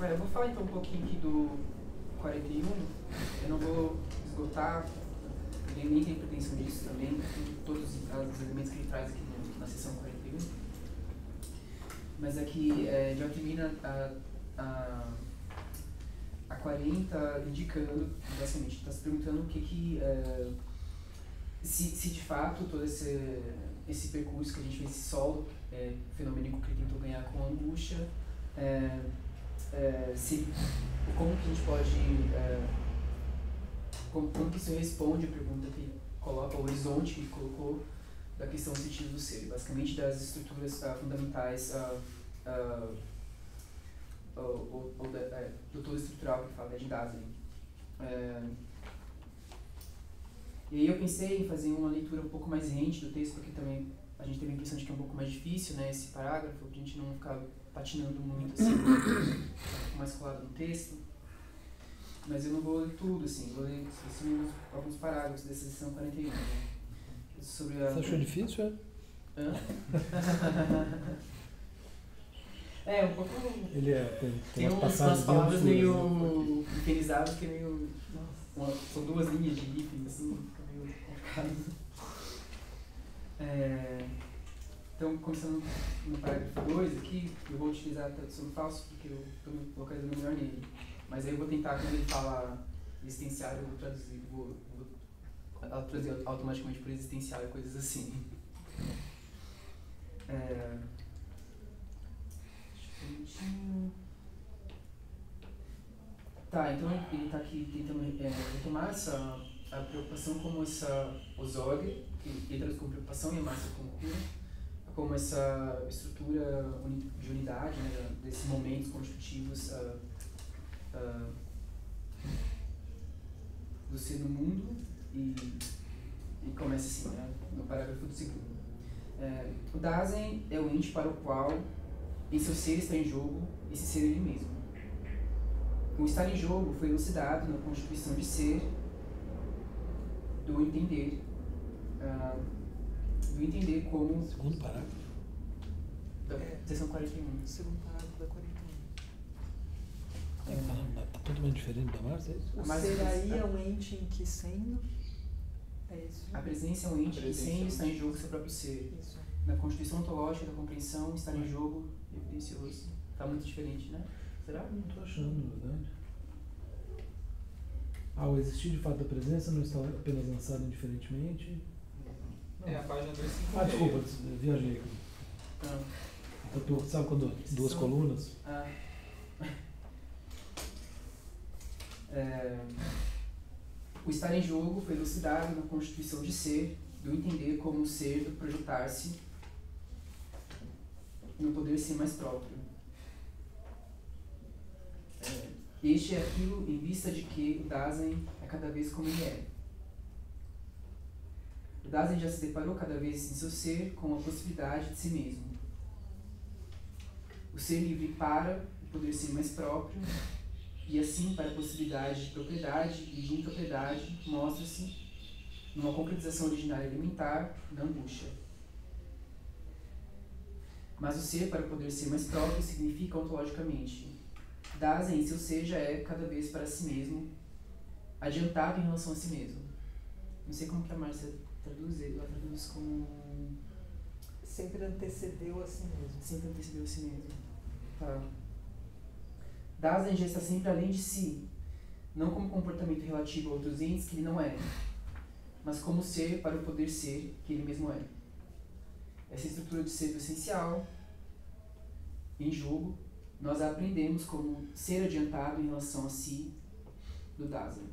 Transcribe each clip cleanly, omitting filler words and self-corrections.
Eu vou falar então um pouquinho aqui do 41. Eu não vou esgotar, eu nem tenho pretensão disso também, todos os elementos que ele traz aqui na seção 41. Mas aqui já termina a 40 indicando, basicamente, está se perguntando o que se de fato todo esse percurso que a gente fez, esse solo fenomênico que ele tentou ganhar com a angústia, como que a gente pode, como que isso responde a pergunta que ele coloca, o horizonte que ele colocou da questão do sentido do ser, basicamente das estruturas fundamentais do todo estrutural que ele fala, de Dasein. E aí eu pensei em fazer uma leitura um pouco mais rente do texto, porque também a gente teve a impressão de que é um pouco mais difícil, né, esse parágrafo, pra gente não ficar patinando muito, assim, mais colado no texto. Mas eu não vou ler tudo, assim, vou ler alguns parágrafos dessa seção 41, né? Sobre Você achou difícil, Hã? Um pouco... Ele tem umas palavras meio infelizadas que é meio... são duas linhas de hífen, assim, fica meio complicado. Então, começando no parágrafo 2 aqui, eu vou utilizar a tradução falso, porque eu estou me localizando melhor nele. Mas aí eu vou tentar, quando ele fala existenciário, eu vou traduzir, vou traduzir automaticamente por existencial e coisas assim. Tá, então ele está aqui tentando retomar a preocupação como essa osória, que ele traduz como preocupação e a massa como cura, como essa estrutura de unidade, né, desses momentos constitutivos do ser no mundo, e começa assim, né, no parágrafo do segundo. O Dasein é o ente para o qual em seu ser está em jogo esse ser ele mesmo. O estar em jogo foi elucidado na constituição de ser, do entender como... Segundo parágrafo. Seção 41. Segundo parágrafo da 41. Está totalmente diferente da Márcia, é isso? O ser aí é um ente em que sendo... É isso. A presença é um ente que sendo está em jogo seu próprio ser. Isso. Na constituição ontológica da compreensão, estar em jogo evidencioso. Está muito diferente, né? Será? Não estou achando, na verdade. O existir de fato da presença não está apenas lançado indiferentemente. A página 256. Desculpa, viajei aqui. Sabe quando duas colunas? O estar em jogo foi elucidado na constituição de ser, do entender como o ser, do projetar-se no poder ser mais próprio. Este é aquilo em vista de que o Dasein é cada vez como ele é. O Dasein já se deparou cada vez em seu ser com a possibilidade de si mesmo. O ser livre para o poder ser mais próprio, e assim para a possibilidade de propriedade e de impropriedade mostra-se numa concretização originária elementar da angústia. Mas o ser para poder ser mais próprio significa ontologicamente. Dasein em seu ser já é cada vez para si mesmo, adiantado em relação a si mesmo. Não sei como que a Márcia traduz, ela traduz como... Sempre antecedeu a si mesmo. Sempre antecedeu a si mesmo. Tá. Dasein já está sempre além de si, não como comportamento relativo a outros entes que ele não é, mas como ser para o poder ser que ele mesmo é. Essa estrutura de ser do essencial, em jogo, nós a aprendemos como ser adiantado em relação a si do Dasein.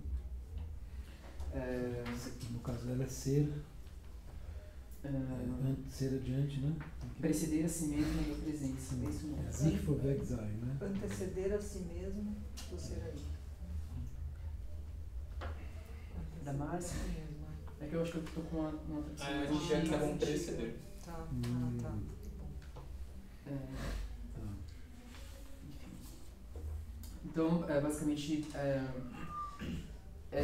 No caso dela é ser, ser adiante, né? Preceder a si mesmo na presença. É isso mesmo. Sich vorweg sein, né? Anteceder a si mesmo do ser aí. Da Márcia? É que eu acho que eu estou com uma tradução A gente já está com preceder. Tá. Enfim. Então, basicamente, eu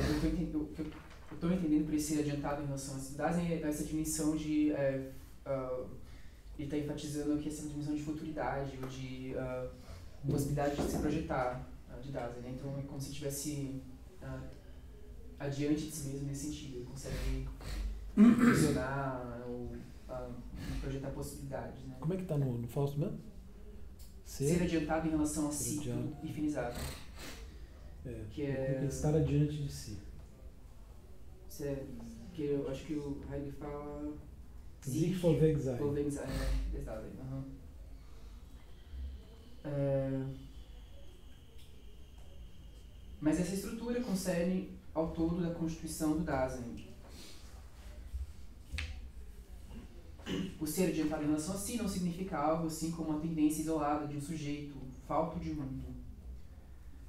estou entendendo por esse ser adiantado em relação a Dasein, essa dimensão de... ele está enfatizando aqui essa dimensão de futuridade, ou de possibilidade de se projetar de Dasein, né? Então é como se estivesse adiante de si mesmo nesse sentido. Ele consegue visionar ou projetar possibilidades, né? Como é que está no Fausto mesmo? Ser adiantado em relação a si adiado. e finizado. Que é estar adiante de si. Que eu acho que o Heidegger fala... Sich vorweg sein. Vorweg sein, exato. Mas essa estrutura concerne ao todo da constituição do Dasein. O ser adiantado em relação a si não significa algo assim como uma tendência isolada de um sujeito, falto de mundo,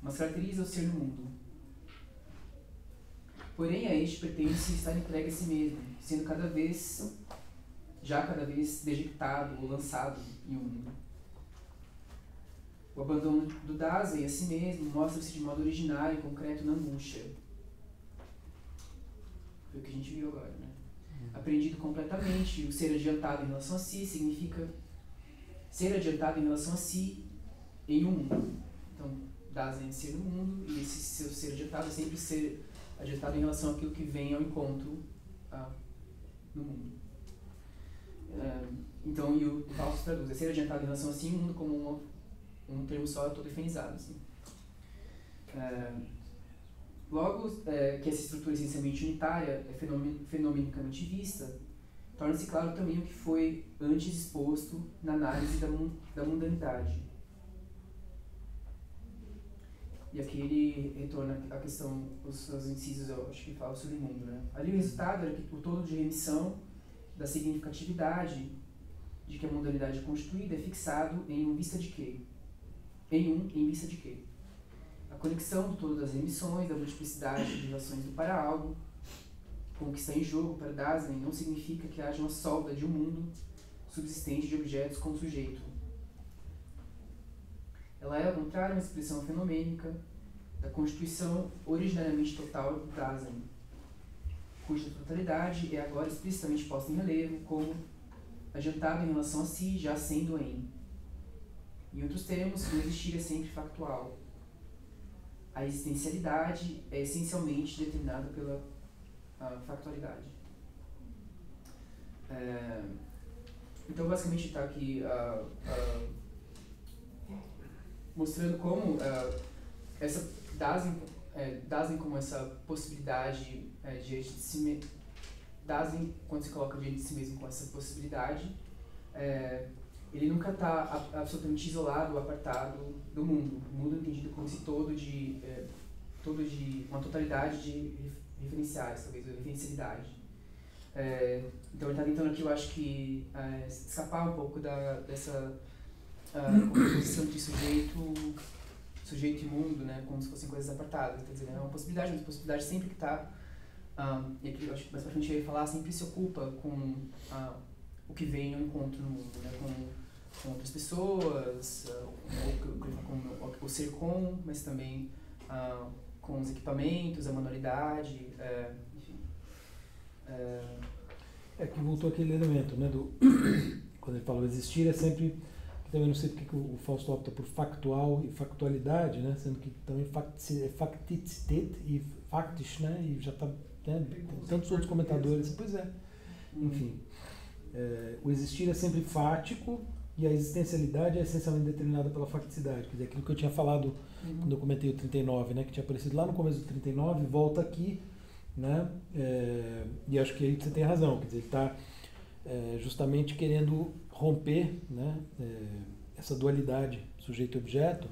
mas caracteriza o ser no mundo. Porém, a este pertence estar entregue a si mesmo, sendo cada vez dejeitado ou lançado em um mundo. O abandono do Dasein a si mesmo mostra-se de modo originário e concreto na angústia. Foi o que a gente viu agora, né? Aprendido completamente, o ser adiantado em relação a si significa ser adiantado em relação a si em um mundo. Então, Dasein é ser no mundo, e esse seu ser adiantado é sempre ser adiantado em relação àquilo que vem ao encontro no mundo. Então, e o Fausto traduz, é ser adiantado em relação a si em um mundo como um termo só todo efemizado. Assim. Logo, que essa estrutura essencialmente unitária é fenomenicamente vista, torna-se claro também o que foi antes exposto na análise da mundanidade. E aqui ele retorna à questão, os incisos, eu acho que fala sobre o mundo, né? Ali o resultado era que o todo de remissão da significatividade de que a mundanidade constituída é fixado em um vista de quê? Em vista de quê? A conexão do todo das remissões, da multiplicidade de relações do para algo, com o que está em jogo para Dasein, não significa que haja uma solda de um mundo subsistente de objetos com sujeito. Ela é, ao contrário, uma expressão fenomênica da constituição originariamente total do Dasein, cuja totalidade é agora explicitamente posta em relevo como adiantado em relação a si, já sendo em. Em outros termos, o existir é sempre factual. A existencialidade é essencialmente determinada pela factualidade. Então, basicamente, está aqui mostrando como essa Dasein como essa possibilidade diante de si mesmo. Dasein, quando se coloca diante de si mesmo com essa possibilidade, ele nunca está absolutamente isolado ou apartado do mundo. O mundo entendido como esse todo de uma totalidade de referenciais, talvez, ou referencialidade. Então ele está tentando aqui, eu acho que, escapar um pouco dessa composição de sujeito e mundo, né, como se fossem coisas apartadas. Quer dizer, é uma possibilidade, mas a possibilidade sempre que está, e aqui eu acho que mais pra frente eu ia falar, sempre se ocupa com o que vem ao encontro no mundo, né, com outras pessoas, com o ser com, mas também com os equipamentos, a manualidade, enfim. Que voltou aquele elemento, né, quando ele falou existir é sempre, também não sei porque que o Fausto opta por factual e factualidade, né, sendo que também é facticität e factisch, né, e já está, né, tem tantos outros comentadores, pois é, enfim. O existir é sempre fático e a existencialidade é essencialmente determinada pela facticidade, quer dizer, aquilo que eu tinha falado quando eu comentei o 39, né, que tinha aparecido lá no começo do 39, volta aqui, né, e acho que aí você tem razão, quer dizer, ele está justamente querendo romper, né, essa dualidade sujeito-objeto,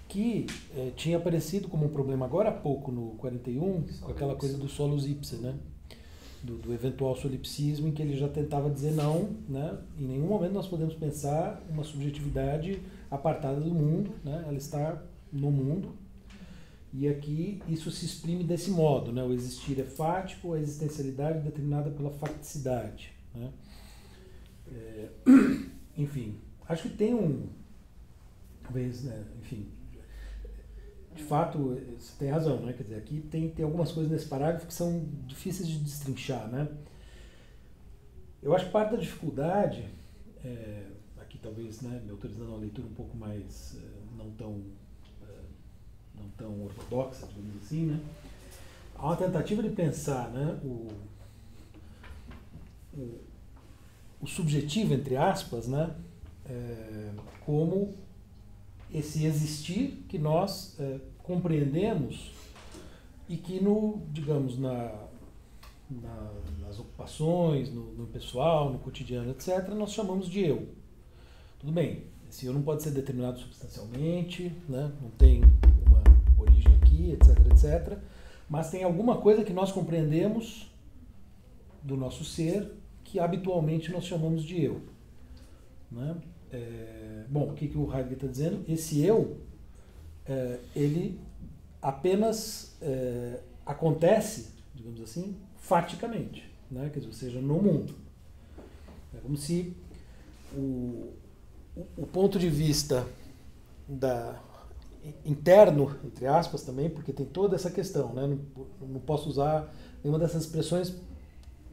que tinha aparecido como um problema agora há pouco no 41, com aquela coisa do solus ipse, né, do eventual solipsismo, em que ele já tentava dizer não, né, em nenhum momento nós podemos pensar uma subjetividade apartada do mundo, né, ela está no mundo, e aqui isso se exprime desse modo, né, o existir é fático, a existencialidade é determinada pela facticidade, né. Enfim, acho que tem talvez, né, enfim, de fato, você tem razão, né? Quer dizer, aqui tem algumas coisas nesse parágrafo que são difíceis de destrinchar, né? Eu acho que parte da dificuldade, aqui talvez, né, me autorizando uma leitura um pouco mais não tão ortodoxa, digamos assim, né? Há uma tentativa de pensar, né, o subjetivo, entre aspas, né, como esse existir que nós compreendemos e que, digamos, nas ocupações, no pessoal, no cotidiano, etc., nós chamamos de eu. Tudo bem, esse eu não pode ser determinado substancialmente, né, não tem uma origem aqui, etc., etc., mas tem alguma coisa que nós compreendemos do nosso ser que habitualmente nós chamamos de eu. Né? Bom, o que o Heidegger está dizendo? Esse eu, ele apenas acontece, digamos assim, faticamente, né? Quer dizer, ou seja, no mundo. É como se o ponto de vista interno, entre aspas, também, porque tem toda essa questão, né? Não posso usar nenhuma dessas expressões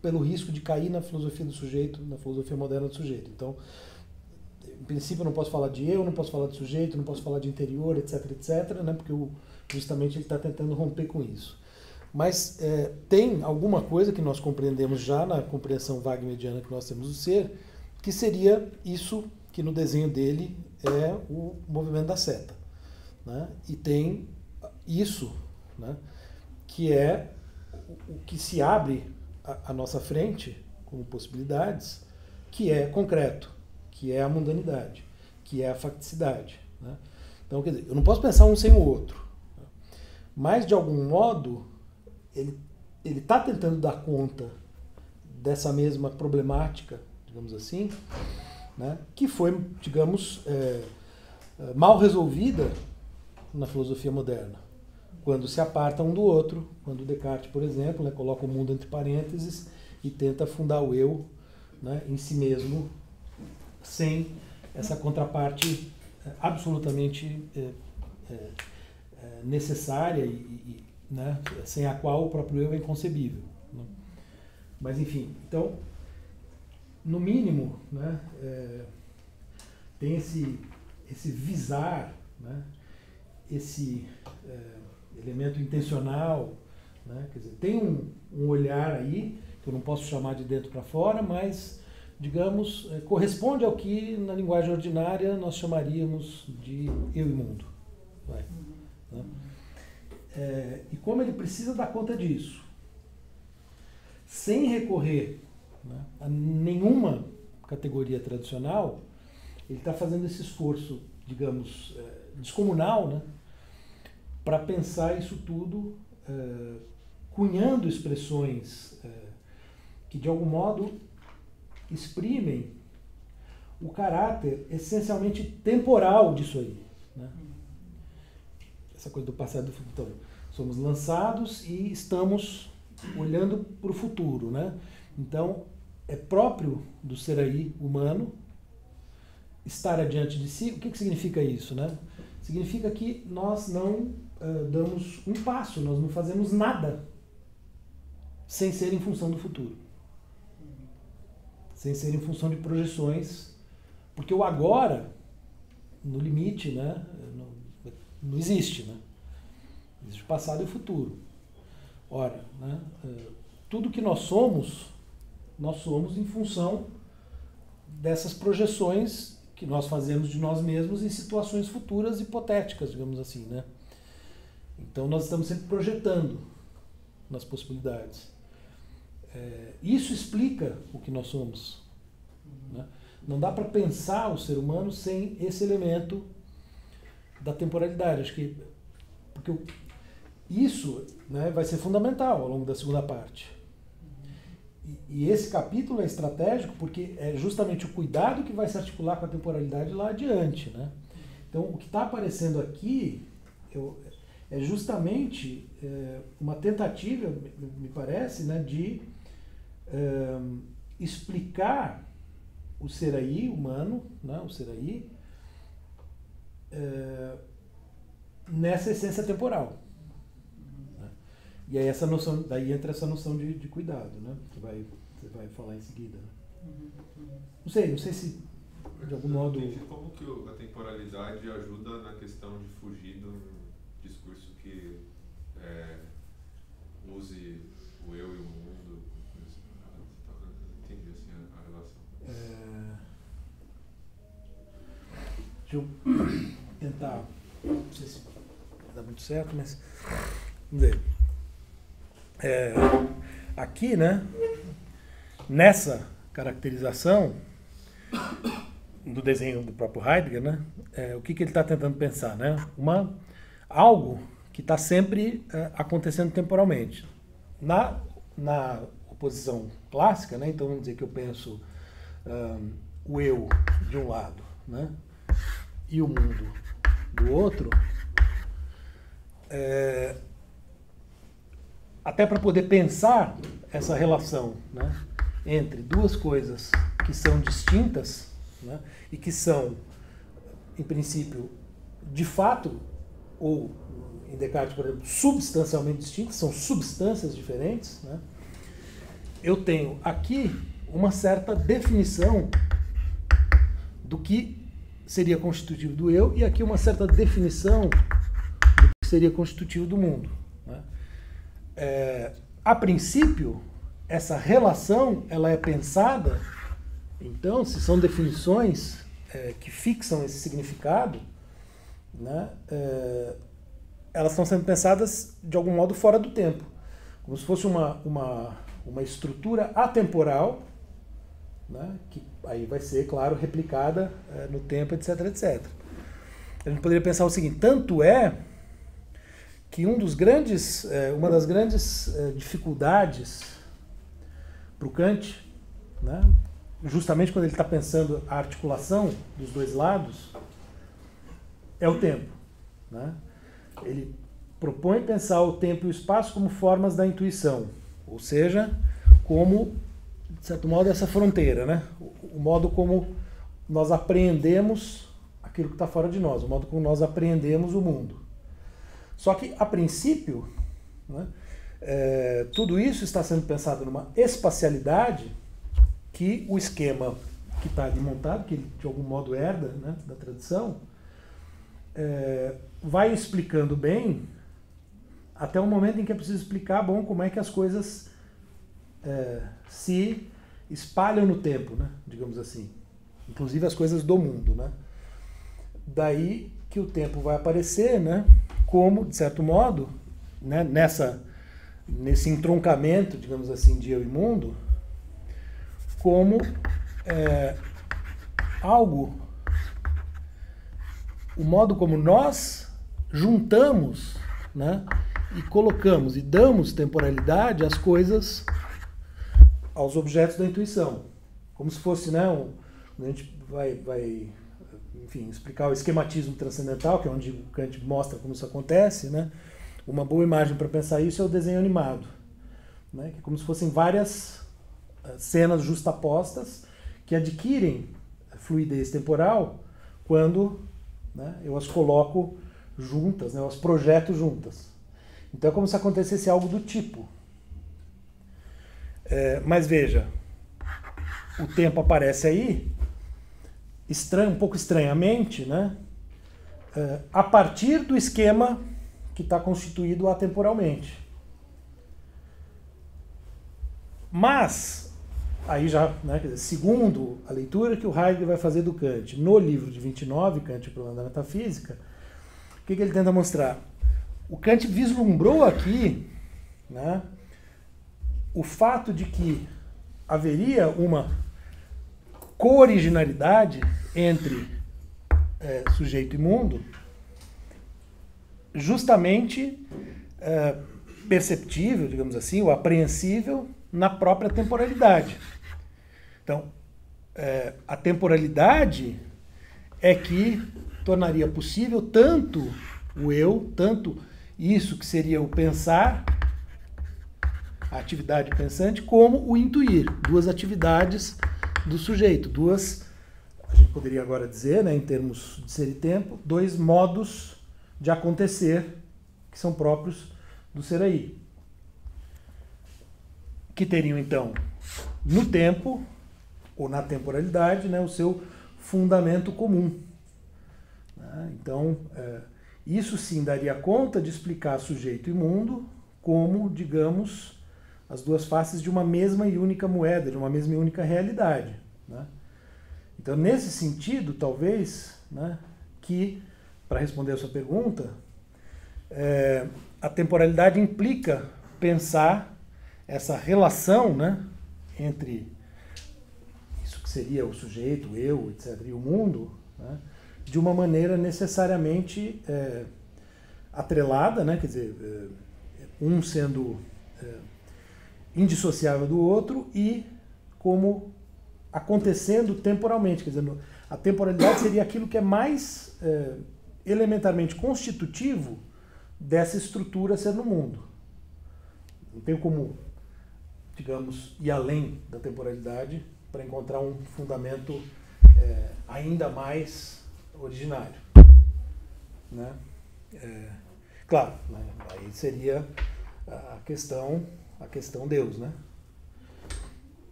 pelo risco de cair na filosofia do sujeito, na filosofia moderna do sujeito. Então, em princípio, eu não posso falar de eu, não posso falar de sujeito, não posso falar de interior, etc., etc., né? Porque justamente ele está tentando romper com isso. Mas tem alguma coisa que nós compreendemos já na compreensão wagneriana que nós temos do ser, que seria isso que no desenho dele é o movimento da seta. Né? E tem isso, né, que é o que se abre à nossa frente como possibilidades, que é concreto, que é a mundanidade, que é a facticidade. Né? Então, quer dizer, eu não posso pensar um sem o outro, né? Mas, de algum modo, ele está tentando dar conta dessa mesma problemática, digamos assim, né, que foi, digamos, mal resolvida na filosofia moderna, quando se aparta um do outro, quando Descartes, por exemplo, né, coloca o mundo entre parênteses e tenta fundar o eu, né, em si mesmo, sem essa contraparte absolutamente necessária e né, sem a qual o próprio eu é inconcebível. Né? Mas, enfim, então, no mínimo, né, tem esse visar, né, esse elemento intencional, né, quer dizer, tem um olhar aí, que eu não posso chamar de dentro para fora, mas, digamos, corresponde ao que na linguagem ordinária nós chamaríamos de eu e mundo. Vai, né? E como ele precisa dar conta disso, sem recorrer, né, a nenhuma categoria tradicional, ele está fazendo esse esforço, digamos, descomunal, né, para pensar isso tudo, cunhando expressões que, de algum modo, exprimem o caráter essencialmente temporal disso aí. Né? Essa coisa do passado e do futuro. Então, somos lançados e estamos olhando para o futuro. Né? Então, é próprio do ser aí humano estar adiante de si. O que significa isso? Né? Significa que nós não damos um passo, nós não fazemos nada sem ser em função do futuro. Sem ser em função de projeções, porque o agora, no limite, né, não existe. Né? Existe o passado e o futuro. Ora, né, tudo que nós somos em função dessas projeções que nós fazemos de nós mesmos em situações futuras hipotéticas, digamos assim. Né? Então nós estamos sempre projetando nas possibilidades. Isso explica o que nós somos. Né? Não dá para pensar o ser humano sem esse elemento da temporalidade. Acho que porque isso, né, vai ser fundamental ao longo da segunda parte. E esse capítulo é estratégico porque é justamente o cuidado que vai se articular com a temporalidade lá adiante. Né? Então, o que está aparecendo aqui é justamente uma tentativa, me parece, né, de explicar o ser aí humano, né, o ser aí, nessa essência temporal. Né? E aí daí entra essa noção de cuidado, né, que você vai falar em seguida. Né? Não sei se de algum modo... Como que a temporalidade ajuda na questão de fugir de um discurso que use o eu e o mundo? Não entendi assim, a relação. Deixa eu tentar, não sei se vai dar muito certo, mas vamos ver. Aqui, né, nessa caracterização do desenho do próprio Heidegger, né, o que ele está tentando pensar, né? Algo que está sempre acontecendo temporalmente. Na oposição clássica, né, então vamos dizer que eu penso o eu de um lado, né, e o mundo do outro, até para poder pensar essa relação, né, entre duas coisas que são distintas, né, e que são, em princípio, de fato, ou em Descartes, por exemplo, substancialmente distintas, são substâncias diferentes, né, eu tenho aqui uma certa definição do que seria constitutivo do eu e aqui uma certa definição do que seria constitutivo do mundo, né. A princípio, essa relação ela é pensada, então, se são definições que fixam esse significado, né, elas estão sendo pensadas de algum modo fora do tempo, como se fosse uma estrutura atemporal, né, que aí vai ser, claro, replicada no tempo, etc, etc. A gente poderia pensar o seguinte: tanto é que uma das grandes dificuldades para o Kant, né, justamente quando ele está pensando a articulação dos dois lados, é o tempo, né? Ele propõe pensar o tempo e o espaço como formas da intuição, ou seja, como, de certo modo, essa fronteira, né? O modo como nós apreendemos aquilo que está fora de nós, o modo como nós apreendemos o mundo. Só que, a princípio, né, tudo isso está sendo pensado numa espacialidade que o esquema que está ali montado, que ele de algum modo herda, né, da tradição, vai explicando bem até o momento em que é preciso explicar, bom, como é que as coisas se espalham no tempo, né, digamos assim, inclusive as coisas do mundo, né. Daí que o tempo vai aparecer, né, como, de certo modo, né, nesse entroncamento, digamos assim, de eu e mundo, como algo, o modo como nós juntamos, né, e colocamos e damos temporalidade às coisas, aos objetos da intuição. Como se fosse, né, a gente vai enfim, explicar o esquematismo transcendental, que é onde o Kant mostra como isso acontece, né? Uma boa imagem para pensar isso é o desenho animado, né? Que é como se fossem várias cenas justapostas que adquirem fluidez temporal quando, né, eu as coloco juntas, né, eu as projeto juntas. Então é como se acontecesse algo do tipo. Mas veja, o tempo aparece aí, um pouco estranhamente, né, a partir do esquema que está constituído atemporalmente. Mas, aí já, né, segundo a leitura que o Heidegger vai fazer do Kant, no livro de 29, Kant e o Problema da Metafísica, o que ele tenta mostrar? O Kant vislumbrou aqui, né, o fato de que haveria uma co-originalidade entre sujeito e mundo, justamente perceptível, digamos assim, ou apreensível na própria temporalidade. Então, a temporalidade é que tornaria possível tanto o eu, tanto isso que seria o pensar, a atividade pensante, como o intuir, duas atividades do sujeito, a gente poderia agora dizer, né, em termos de ser e tempo, dois modos de acontecer que são próprios do ser aí. Que teriam, então, no tempo, ou na temporalidade, né, o seu fundamento comum. Então, isso sim daria conta de explicar sujeito e mundo como, digamos, as duas faces de uma mesma e única moeda, de uma mesma e única realidade. Né? Então, nesse sentido, talvez, né, que, para responder a sua pergunta, a temporalidade implica pensar essa relação, né, entre isso que seria o sujeito, o eu, etc., e o mundo, né, de uma maneira necessariamente atrelada, né, quer dizer, um sendo indissociável do outro e como acontecendo temporalmente. Quer dizer, a temporalidade seria aquilo que é mais elementarmente constitutivo dessa estrutura ser no mundo. Não tem como, digamos, ir além da temporalidade para encontrar um fundamento ainda mais originário. Né? Claro, né? Aí seria a questão Deus, né?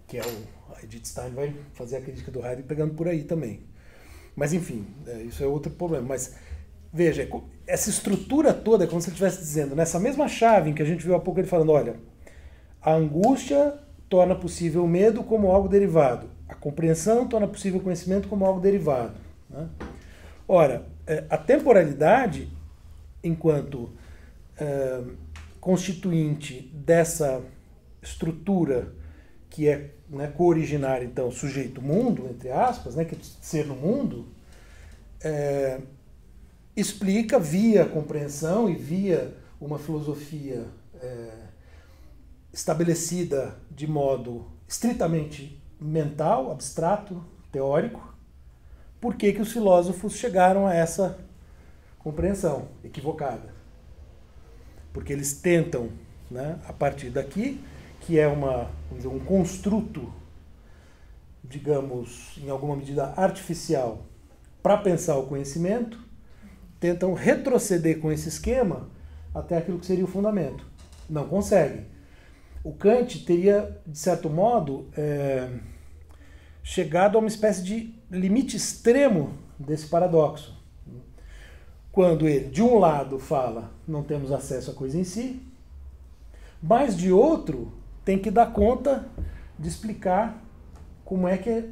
Que a Edith Stein vai fazer a crítica do Heidegger pegando por aí também. Mas enfim, isso é outro problema. Mas veja, essa estrutura toda é como se ele estivesse dizendo, nessa mesma chave em que a gente viu há pouco ele falando, olha, a angústia torna possível o medo como algo derivado, a compreensão torna possível o conhecimento como algo derivado. Né? Ora, a temporalidade, enquanto constituinte dessa estrutura que é, né, co-originária, então, sujeito-mundo, entre aspas, né, que é ser no mundo, explica via compreensão e via uma filosofia estabelecida de modo estritamente mental, abstrato, teórico, por que os filósofos chegaram a essa compreensão equivocada. Porque eles tentam, né, a partir daqui, que é um construto, digamos, em alguma medida artificial, para pensar o conhecimento, tentam retroceder com esse esquema até aquilo que seria o fundamento. Não conseguem. O Kant teria, de certo modo, chegado a uma espécie de limite extremo desse paradoxo. Quando ele, de um lado, fala não temos acesso à coisa em si, mas de outro tem que dar conta de explicar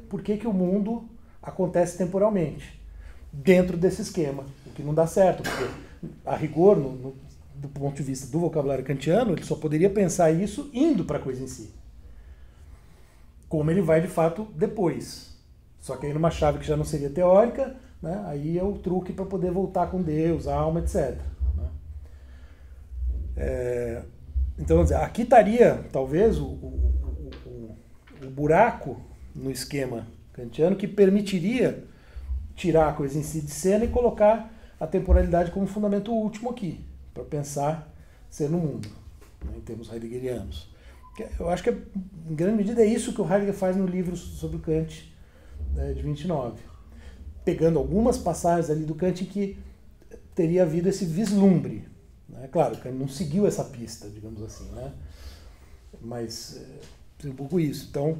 por que o mundo acontece temporalmente dentro desse esquema, o que não dá certo, porque a rigor, do ponto de vista do vocabulário kantiano, ele só poderia pensar isso indo para a coisa em si. Como ele vai de fato depois. Só que aí numa chave que já não seria teórica, né, aí é o truque para poder voltar com Deus, a alma, etc. Né? Então, vamos dizer, aqui estaria talvez o buraco no esquema kantiano que permitiria tirar a coisa em si de cena e colocar a temporalidade como fundamento último aqui, para pensar ser no mundo, né, em termos heideggerianos. Eu acho que, em grande medida, é isso que o Heidegger faz no livro sobre o Kant, de 29. Pegando algumas passagens ali do Kant em que teria havido esse vislumbre. Né? Claro, Kant não seguiu essa pista, digamos assim, né? Mas é um pouco isso. Então,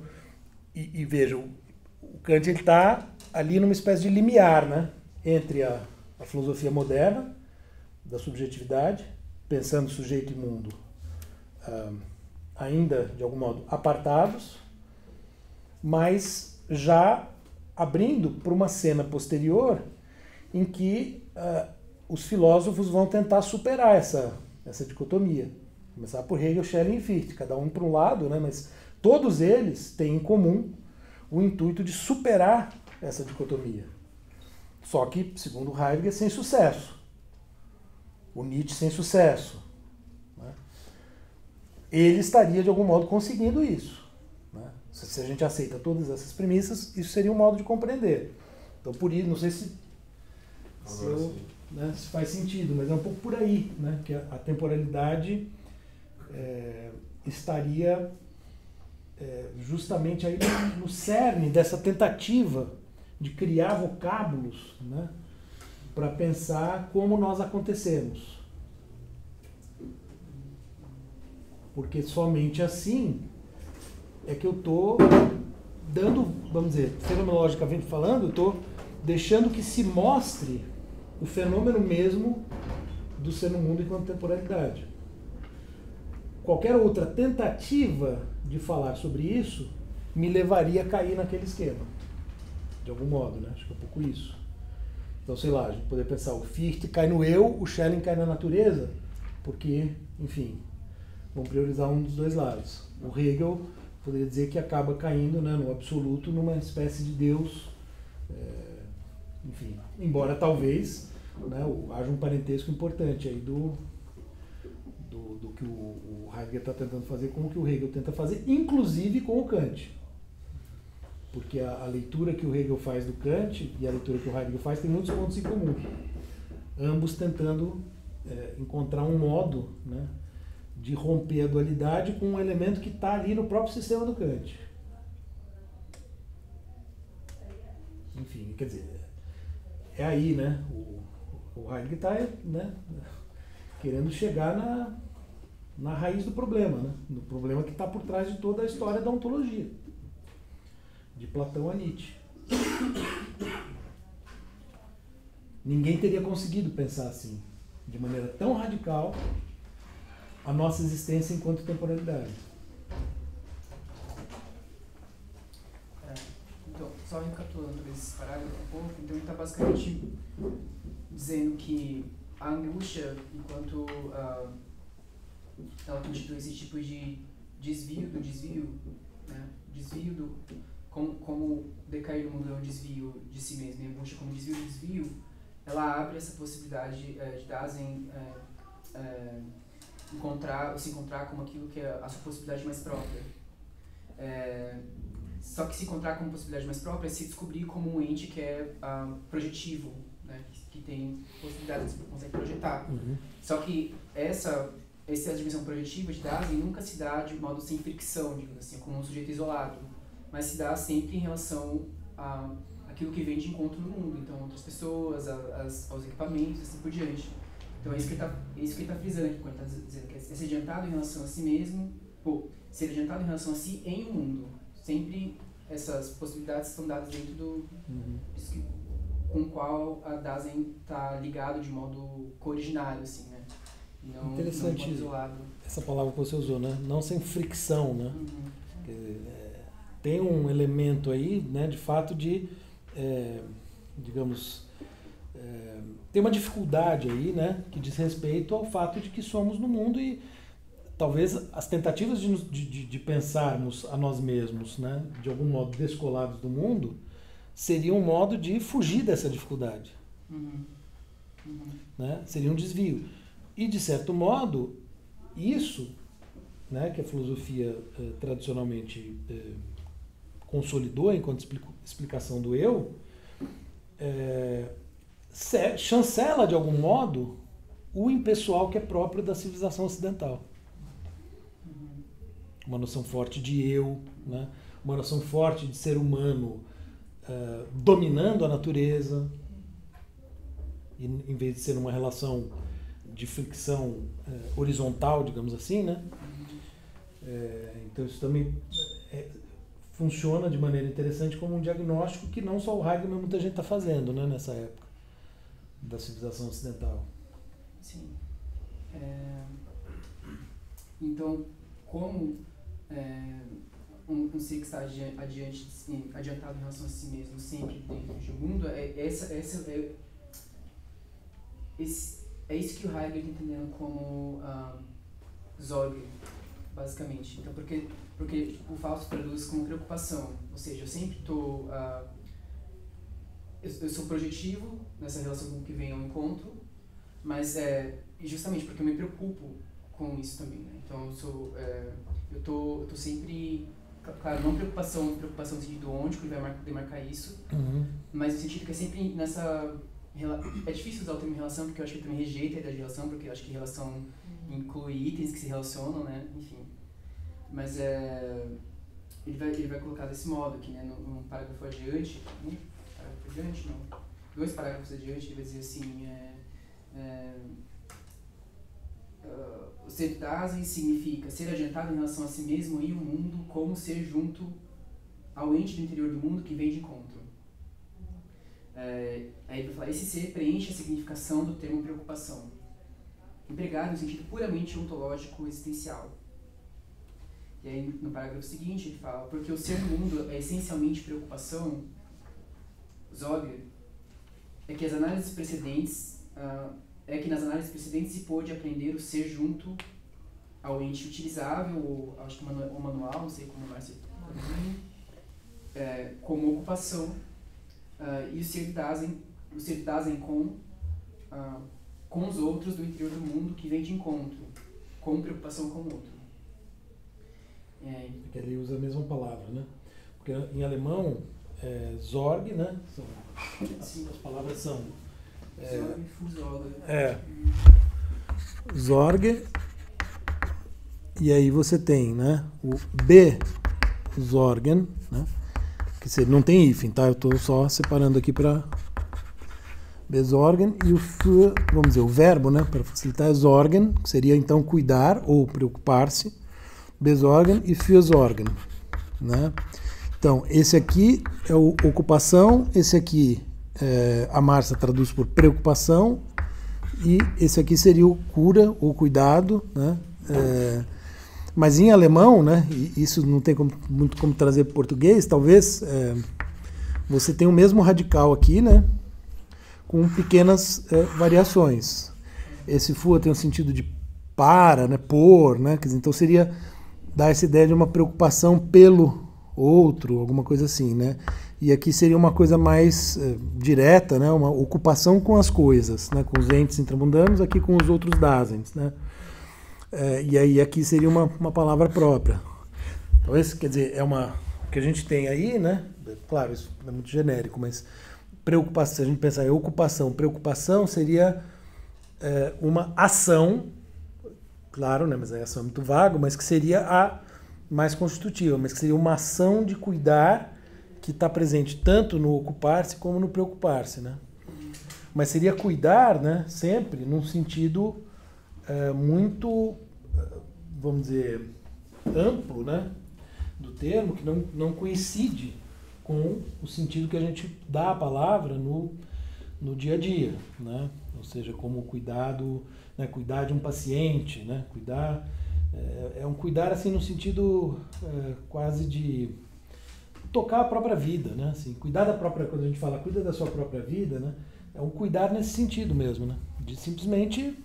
e veja, o Kant está ali numa espécie de limiar, né, entre a filosofia moderna, da subjetividade, pensando sujeito e mundo ainda, de algum modo, apartados, mas já abrindo para uma cena posterior em que os filósofos vão tentar superar essa dicotomia. Começar por Hegel, Schelling e Fichte, cada um para um lado, né, mas todos eles têm em comum o intuito de superar essa dicotomia. Só que, segundo Heidegger, sem sucesso. O Nietzsche sem sucesso. Né? Ele estaria, de algum modo, conseguindo isso. Né? Se a gente aceita todas essas premissas, isso seria um modo de compreender. Então, por isso, não sei se faz sentido, mas é um pouco por aí, né? Que a temporalidade estaria justamente aí no cerne dessa tentativa de criar vocábulos, né, para pensar como nós acontecemos. Porque somente assim é que eu estou dando, vamos dizer, fenomenologicamente falando, eu estou deixando que se mostre o fenômeno mesmo do ser no mundo enquanto temporalidade. Qualquer outra tentativa de falar sobre isso me levaria a cair naquele esquema, de algum modo, né? Acho que é um pouco isso. Então, sei lá, a gente poderia pensar, o Fichte cai no eu, o Schelling cai na natureza, porque, enfim, vamos priorizar um dos dois lados. O Hegel poderia dizer que acaba caindo, né, no absoluto, numa espécie de Deus, enfim, embora talvez, né, haja um parentesco importante aí do que o Heidegger está tentando fazer com o que o Hegel tenta fazer, inclusive com o Kant. Porque a leitura que o Hegel faz do Kant e a leitura que o Heidegger faz tem muitos pontos em comum. Ambos tentando encontrar um modo, né, de romper a dualidade com um elemento que está ali no próprio sistema do Kant. Enfim, quer dizer, é aí, né? O Heidegger está, né, querendo chegar na raiz do problema, né? No problema que está por trás de toda a história da ontologia, de Platão a Nietzsche. Ninguém teria conseguido pensar assim, de maneira tão radical, a nossa existência enquanto temporalidade. Então, só recapitulando esse parágrafo um pouco, então ele está basicamente dizendo que a angústia, enquanto ela constitui esse tipo de desvio do desvio, né? Desvio do... Como decair no mundo é um desvio de si mesmo, e a angústia como desvio do desvio, ela abre essa possibilidade de Dasein se encontrar como aquilo que é a sua possibilidade mais própria. Só que se encontrar como possibilidade mais própria é se descobrir como um ente que é projetivo, né? Que tem possibilidades que consegue projetar. Uhum. Só que essa dimensão projetiva de Dasein nunca se dá de modo sem fricção, digamos assim, como um sujeito isolado, mas se dá sempre em relação àquilo que vem de encontro no mundo, então outras pessoas, aos equipamentos, assim por diante. Então é isso que ele está frisando aqui, quando ele está dizendo que é ser adiantado em relação a si mesmo, ser adiantado em relação a si em um mundo. Sempre essas possibilidades estão dadas dentro do... com o qual a Dasein está ligado de modo co-originário, assim, né? Não, interessante não isolado. Essa palavra que você usou, né? Não sem fricção, né? Uhum. Tem um elemento aí, né, de fato de, digamos, tem uma dificuldade aí, né, que diz respeito ao fato de que somos no mundo e talvez as tentativas de pensarmos a nós mesmos, né, de algum modo descolados do mundo, seria um modo de fugir dessa dificuldade. Uhum. Né? Seria um desvio. E, de certo modo, isso, né, que a filosofia tradicionalmente consolidou enquanto explicação do eu, chancela, de algum modo, o impessoal que é próprio da civilização ocidental. Uma noção forte de eu, né? Uma noção forte de ser humano dominando a natureza, e, em vez de ser uma relação de fricção horizontal, digamos assim, né? Então isso também funciona de maneira interessante como um diagnóstico que não só o Heidegger, mas muita gente está fazendo, né, nessa época da civilização ocidental. Sim. Então, como um ser que está adiantado em relação a si mesmo, sempre dentro de um mundo, é isso que o Heidegger está entendendo como Sorge, basicamente. Então, porque o Fausto traduz como preocupação, ou seja, eu sempre estou... eu sou projetivo nessa relação com o que vem ao encontro, mas justamente porque eu me preocupo com isso também, né? Então eu tô sempre, claro, não preocupação no sentido onde que ele vai demarcar isso, mas no sentido que é sempre nessa... É difícil usar o termo relação, porque eu acho que ele também rejeita a ideia de relação, porque eu acho que relação inclui itens que se relacionam, né? Enfim. Mas ele vai colocar desse modo aqui, né? Num parágrafo adiante, não. 2 parágrafos adiante, ele vai dizer assim, o ser de Dasein significa ser adiantado em relação a si mesmo e o mundo como ser junto ao ente do interior do mundo que vem de encontro. Aí ele vai falar, esse ser preenche a significação do termo preocupação, empregado no sentido puramente ontológico existencial. E aí no parágrafo seguinte ele fala, porque o ser no mundo é essencialmente preocupação, Zogger, é que nas análises precedentes se pôde aprender o ser junto ao ente utilizável, ou acho que o manual, não sei como mais como ocupação, e o ser Dasein com os outros do interior do mundo que vem de encontro, com preocupação com o outro. Porque ele usa a mesma palavra, né? Porque em alemão, Sorge, né? As palavras são... Sorge, e aí você tem, né, o besorgen, né, que não tem hífen, tá? Eu estou só separando aqui para besorgen, e o für, vamos dizer, o verbo, né, para facilitar, é sorgen, que seria então cuidar ou preocupar-se, besorgen e fürsorgen, né? Então, esse aqui é o ocupação, esse aqui a Márcia traduz por preocupação, e esse aqui seria o cura ou cuidado, né? Mas em alemão, né, e isso não tem muito como trazer para o português, talvez você tem o mesmo radical aqui, né, com pequenas variações. Esse fua tem o sentido de para, né, por, né, quer dizer, então seria dar essa ideia de uma preocupação pelo outro, alguma coisa assim, né? E aqui seria uma coisa mais direta, né, uma ocupação com as coisas, né, com os entes intramundanos, aqui com os outros Daseins, né? E aí aqui seria uma palavra própria. Talvez, quer dizer, o que a gente tem aí, né? Claro, isso é muito genérico, mas preocupação, se a gente pensar em ocupação, preocupação seria uma ação, claro, né? Mas a ação é muito vago, mas que seria a mais constitutiva, mas que seria uma ação de cuidar que está presente tanto no ocupar-se como no preocupar-se, né? Mas seria cuidar, né? Sempre num sentido muito, vamos dizer, amplo, né, do termo, que não coincide com o sentido que a gente dá à palavra no dia a dia, né? Ou seja, como cuidado, né, cuidar de um paciente, né, cuidar, é um cuidar assim no sentido quase de tocar a própria vida, né? Assim, cuidar da própria, quando a gente fala cuida da sua própria vida, né, é um cuidar nesse sentido mesmo, né, de simplesmente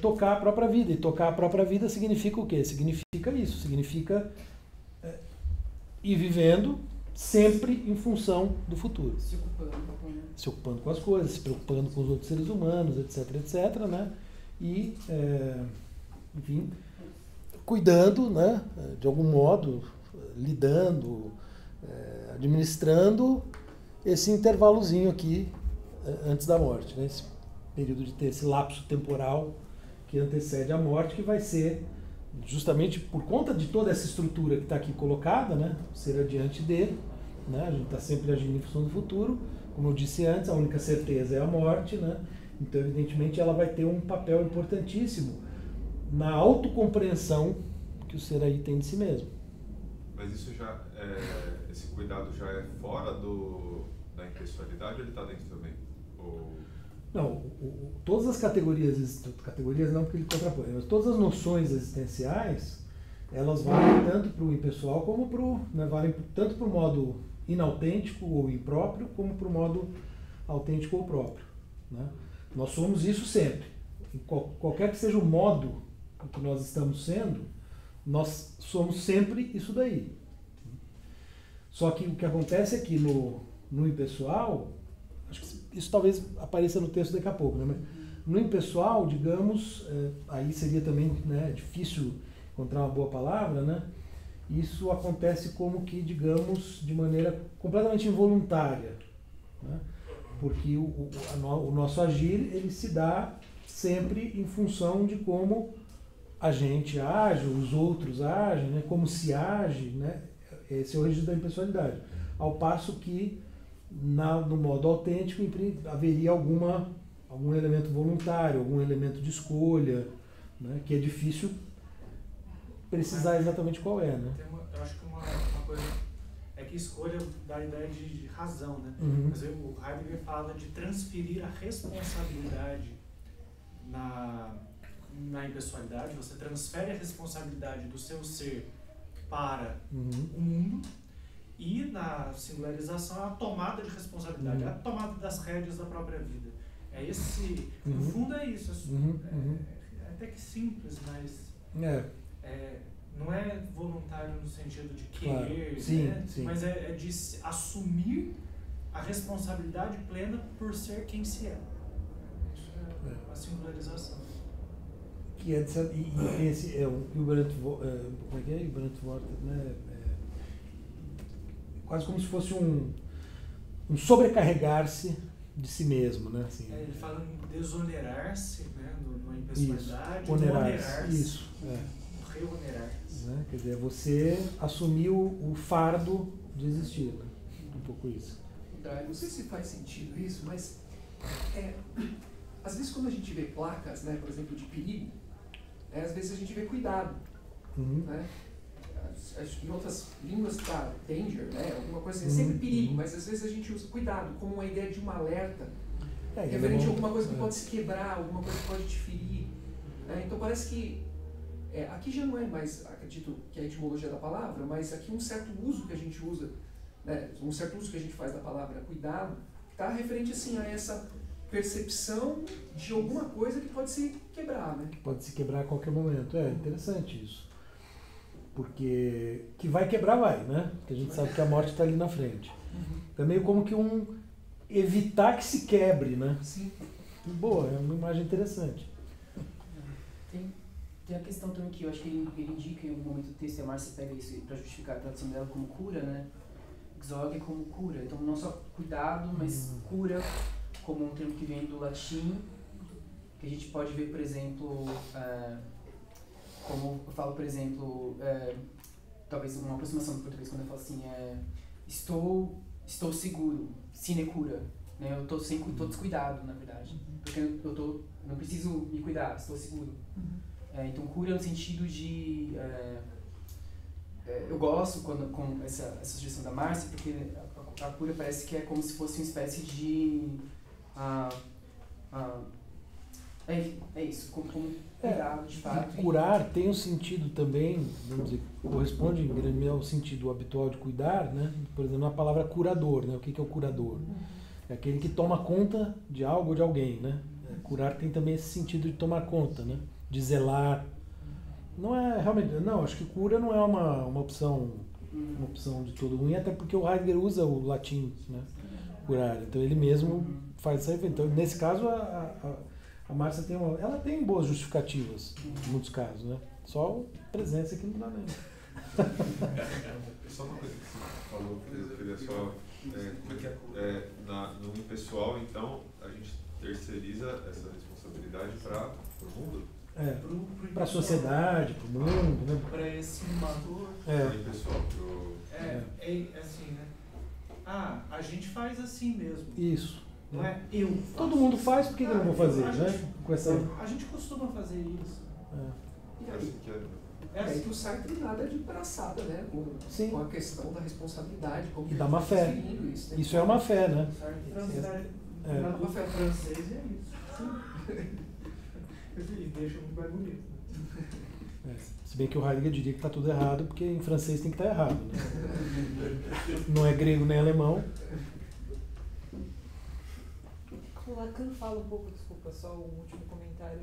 tocar a própria vida. E tocar a própria vida significa o quê? Significa isso, significa ir vivendo sempre em função do futuro. Se ocupando com as coisas, se preocupando com os outros seres humanos, etc, etc, né? E, enfim, cuidando, né? De algum modo, lidando, administrando esse intervalozinho aqui antes da morte, né? Esse período de ter esse lapso temporal que antecede a morte, que vai ser justamente por conta de toda essa estrutura que está aqui colocada, né, ser adiante dele, né, a gente está sempre agindo em função do futuro, como eu disse antes, a única certeza é a morte, né, então evidentemente ela vai ter um papel importantíssimo na autocompreensão que o ser aí tem de si mesmo. Mas isso já esse cuidado já é fora da impessoalidade ou ele está dentro também? Não, todas as categorias não porque ele contrapõe, mas todas as noções existenciais, elas valem tanto para o impessoal como para o, né, valem tanto para o modo inautêntico ou impróprio, como para o modo autêntico ou próprio, né? Nós somos isso sempre. Em qualquer que seja o modo em que nós estamos sendo, nós somos sempre isso daí. Só que o que acontece é que no impessoal, acho que isso talvez apareça no texto daqui a pouco, né? Mas no impessoal, digamos, aí seria também, né, difícil encontrar uma boa palavra, né? Isso acontece como que, digamos, de maneira completamente involuntária, né? Porque o nosso agir, ele se dá sempre em função de como a gente age, os outros agem, né? Como se age, né? Esse é o registro da impessoalidade. Ao passo que no modo autêntico haveria algum elemento voluntário, algum elemento de escolha, né, que é difícil precisar exatamente qual é, né? Eu acho que uma coisa É que escolha dá a ideia de razão, né? Uhum. Mas o Heidegger fala de transferir a responsabilidade na impessoalidade. Você transfere a responsabilidade do seu ser para o mundo, e na singularização a tomada de responsabilidade, a tomada das rédeas da própria vida. É esse, no fundo é isso. É até que simples, mas não é voluntário no sentido de querer, né? Sim. Mas é de assumir a responsabilidade plena por ser quem se é. Isso é a singularização. Que é e esse é o como é que é? Überantwortet, né? Quase como se fosse um sobrecarregar-se de si mesmo, né? Assim, ele fala em desonerar-se, né? Numa impessoalidade, onerar-se. Isso. Reonerar-se. Né? Quer dizer, você assumiu o fardo de existir, né? Um pouco isso. Não sei se faz sentido isso, mas às vezes quando a gente vê placas, né, por exemplo, de perigo, às vezes a gente vê cuidado, né? Em outras línguas está danger, né? Alguma coisa assim, é sempre perigo, mas às vezes a gente usa cuidado como uma ideia de um alerta, referente a alguma coisa que pode se quebrar, alguma coisa que pode te ferir, né? Então parece que aqui já não é mais, acredito que é a etimologia da palavra, mas aqui um certo uso que a gente usa, né? Um certo uso que a gente faz da palavra cuidado, está referente assim a essa percepção de alguma coisa que pode se quebrar, né? Pode se quebrar a qualquer momento. É interessante isso. Porque que vai quebrar, vai, né? Porque a gente sabe que a morte está ali na frente. É meio como que evitar que se quebre, né? Sim. Boa, é uma imagem interessante. Tem a questão também que eu acho que ele indica em algum momento do texto, e a Márcia pega isso para justificar a tradução dela como cura, né? Exorgue como cura. Então não só cuidado, mas cura como um termo que vem do latim, que a gente pode ver, por exemplo, como eu falo, por exemplo, talvez uma aproximação do português quando eu falo assim, estou seguro, sine cura, né? Eu estou descuidado, na verdade, porque eu não preciso me cuidar, estou seguro. Então cura no sentido de eu gosto com essa sugestão da Márcia, porque a cura parece que é como se fosse uma espécie de é isso, como cuidado de fato. Curar tem um sentido também, vamos dizer, corresponde em grande ao sentido habitual de cuidar, né? Por exemplo, a palavra curador, né? O que é o curador? É aquele que toma conta de algo ou de alguém, né? Curar tem também esse sentido de tomar conta, né? De zelar. Não é realmente, não, acho que cura não é uma opção de todo ruim, até porque o Heidegger usa o latim, né? Curar, então ele mesmo faz essa referência. Então, nesse caso, a Márcia ela tem boas justificativas, em muitos casos, né? Só presença que não dá mesmo. Só uma coisa que você falou, eu queria só... no impessoal, então, a gente terceiriza essa responsabilidade para o mundo? Para a sociedade, para o mundo, né? Para esse motor. Impessoal, assim, né? A gente faz assim mesmo. Isso. Não é eu faço. Todo mundo faz, por que eu não vou fazer, né? A gente costuma fazer isso. E aí que o Sartre nada de braçada, né? Com a questão da responsabilidade. Como e da má fé. Isso é uma fé, né? Uma fé francês é isso. E deixa muito mais bonito. Se bem que o Heidegger diria que está tudo errado, porque em francês tem que estar errado, né? Não é grego nem alemão. O Lacan fala um pouco, desculpa, só um último comentário,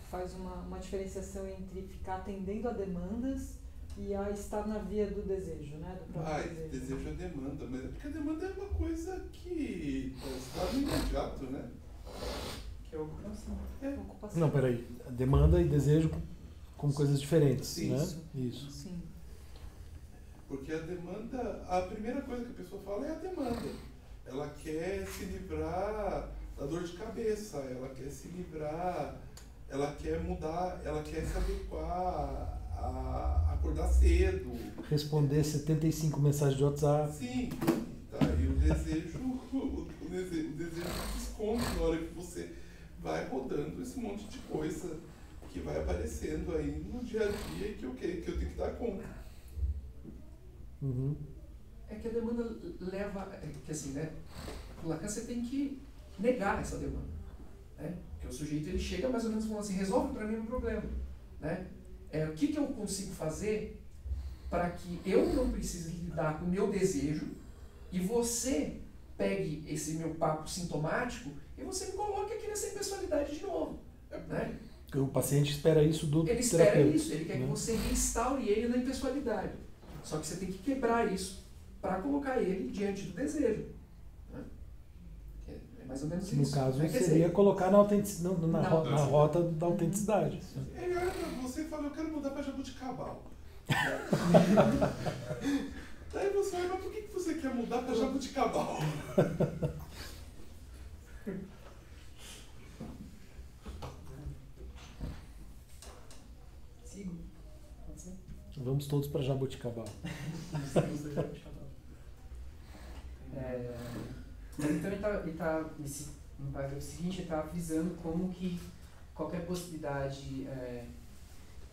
faz uma diferenciação entre ficar atendendo a demandas e a estar na via do desejo, né? Do próprio desejo. Desejo é demanda, mas é porque a demanda é uma coisa que está no imediato, né? Que é ocupação. Ocupação. Não, peraí. Demanda e desejo como coisas diferentes, sim, né? Isso. Sim. Porque a demanda, a primeira coisa que a pessoa fala é a demanda. Ela quer se livrar da dor de cabeça, ela quer se livrar, ela quer mudar, ela quer se adequar a acordar cedo. Responder 75 mensagens de WhatsApp. Sim, tá, e o desejo se esconde na hora que você vai rodando esse monte de coisa que vai aparecendo aí no dia a dia que eu tenho que dar conta. é que a demanda leva... que assim, né? O Lacan, você tem que negar essa demanda. Né? Porque o sujeito ele chega mais ou menos falando assim, resolve para mim o problema. Né? O que eu consigo fazer para que eu não precise lidar com o meu desejo e você pegue esse meu papo sintomático e você me coloque aqui nessa impessoalidade de novo. Né? O paciente espera isso do Ele terapeuta. espera isso, ele quer que você reinstaure ele na impessoalidade. Só que você tem que quebrar isso para colocar ele diante do desejo. Né? É mais ou menos Que no isso. caso Quer dizer, seria colocar na rota da Uhum. autenticidade. Ele olha pra você e fala, eu quero mudar pra Jabuticabal. Daí você olha, mas por que você quer mudar pra Jabuticabal? Sigo. Pode ser? Vamos todos para Jabuticabal. Mas então ele tá no parágrafo seguinte, ele está frisando como que qualquer possibilidade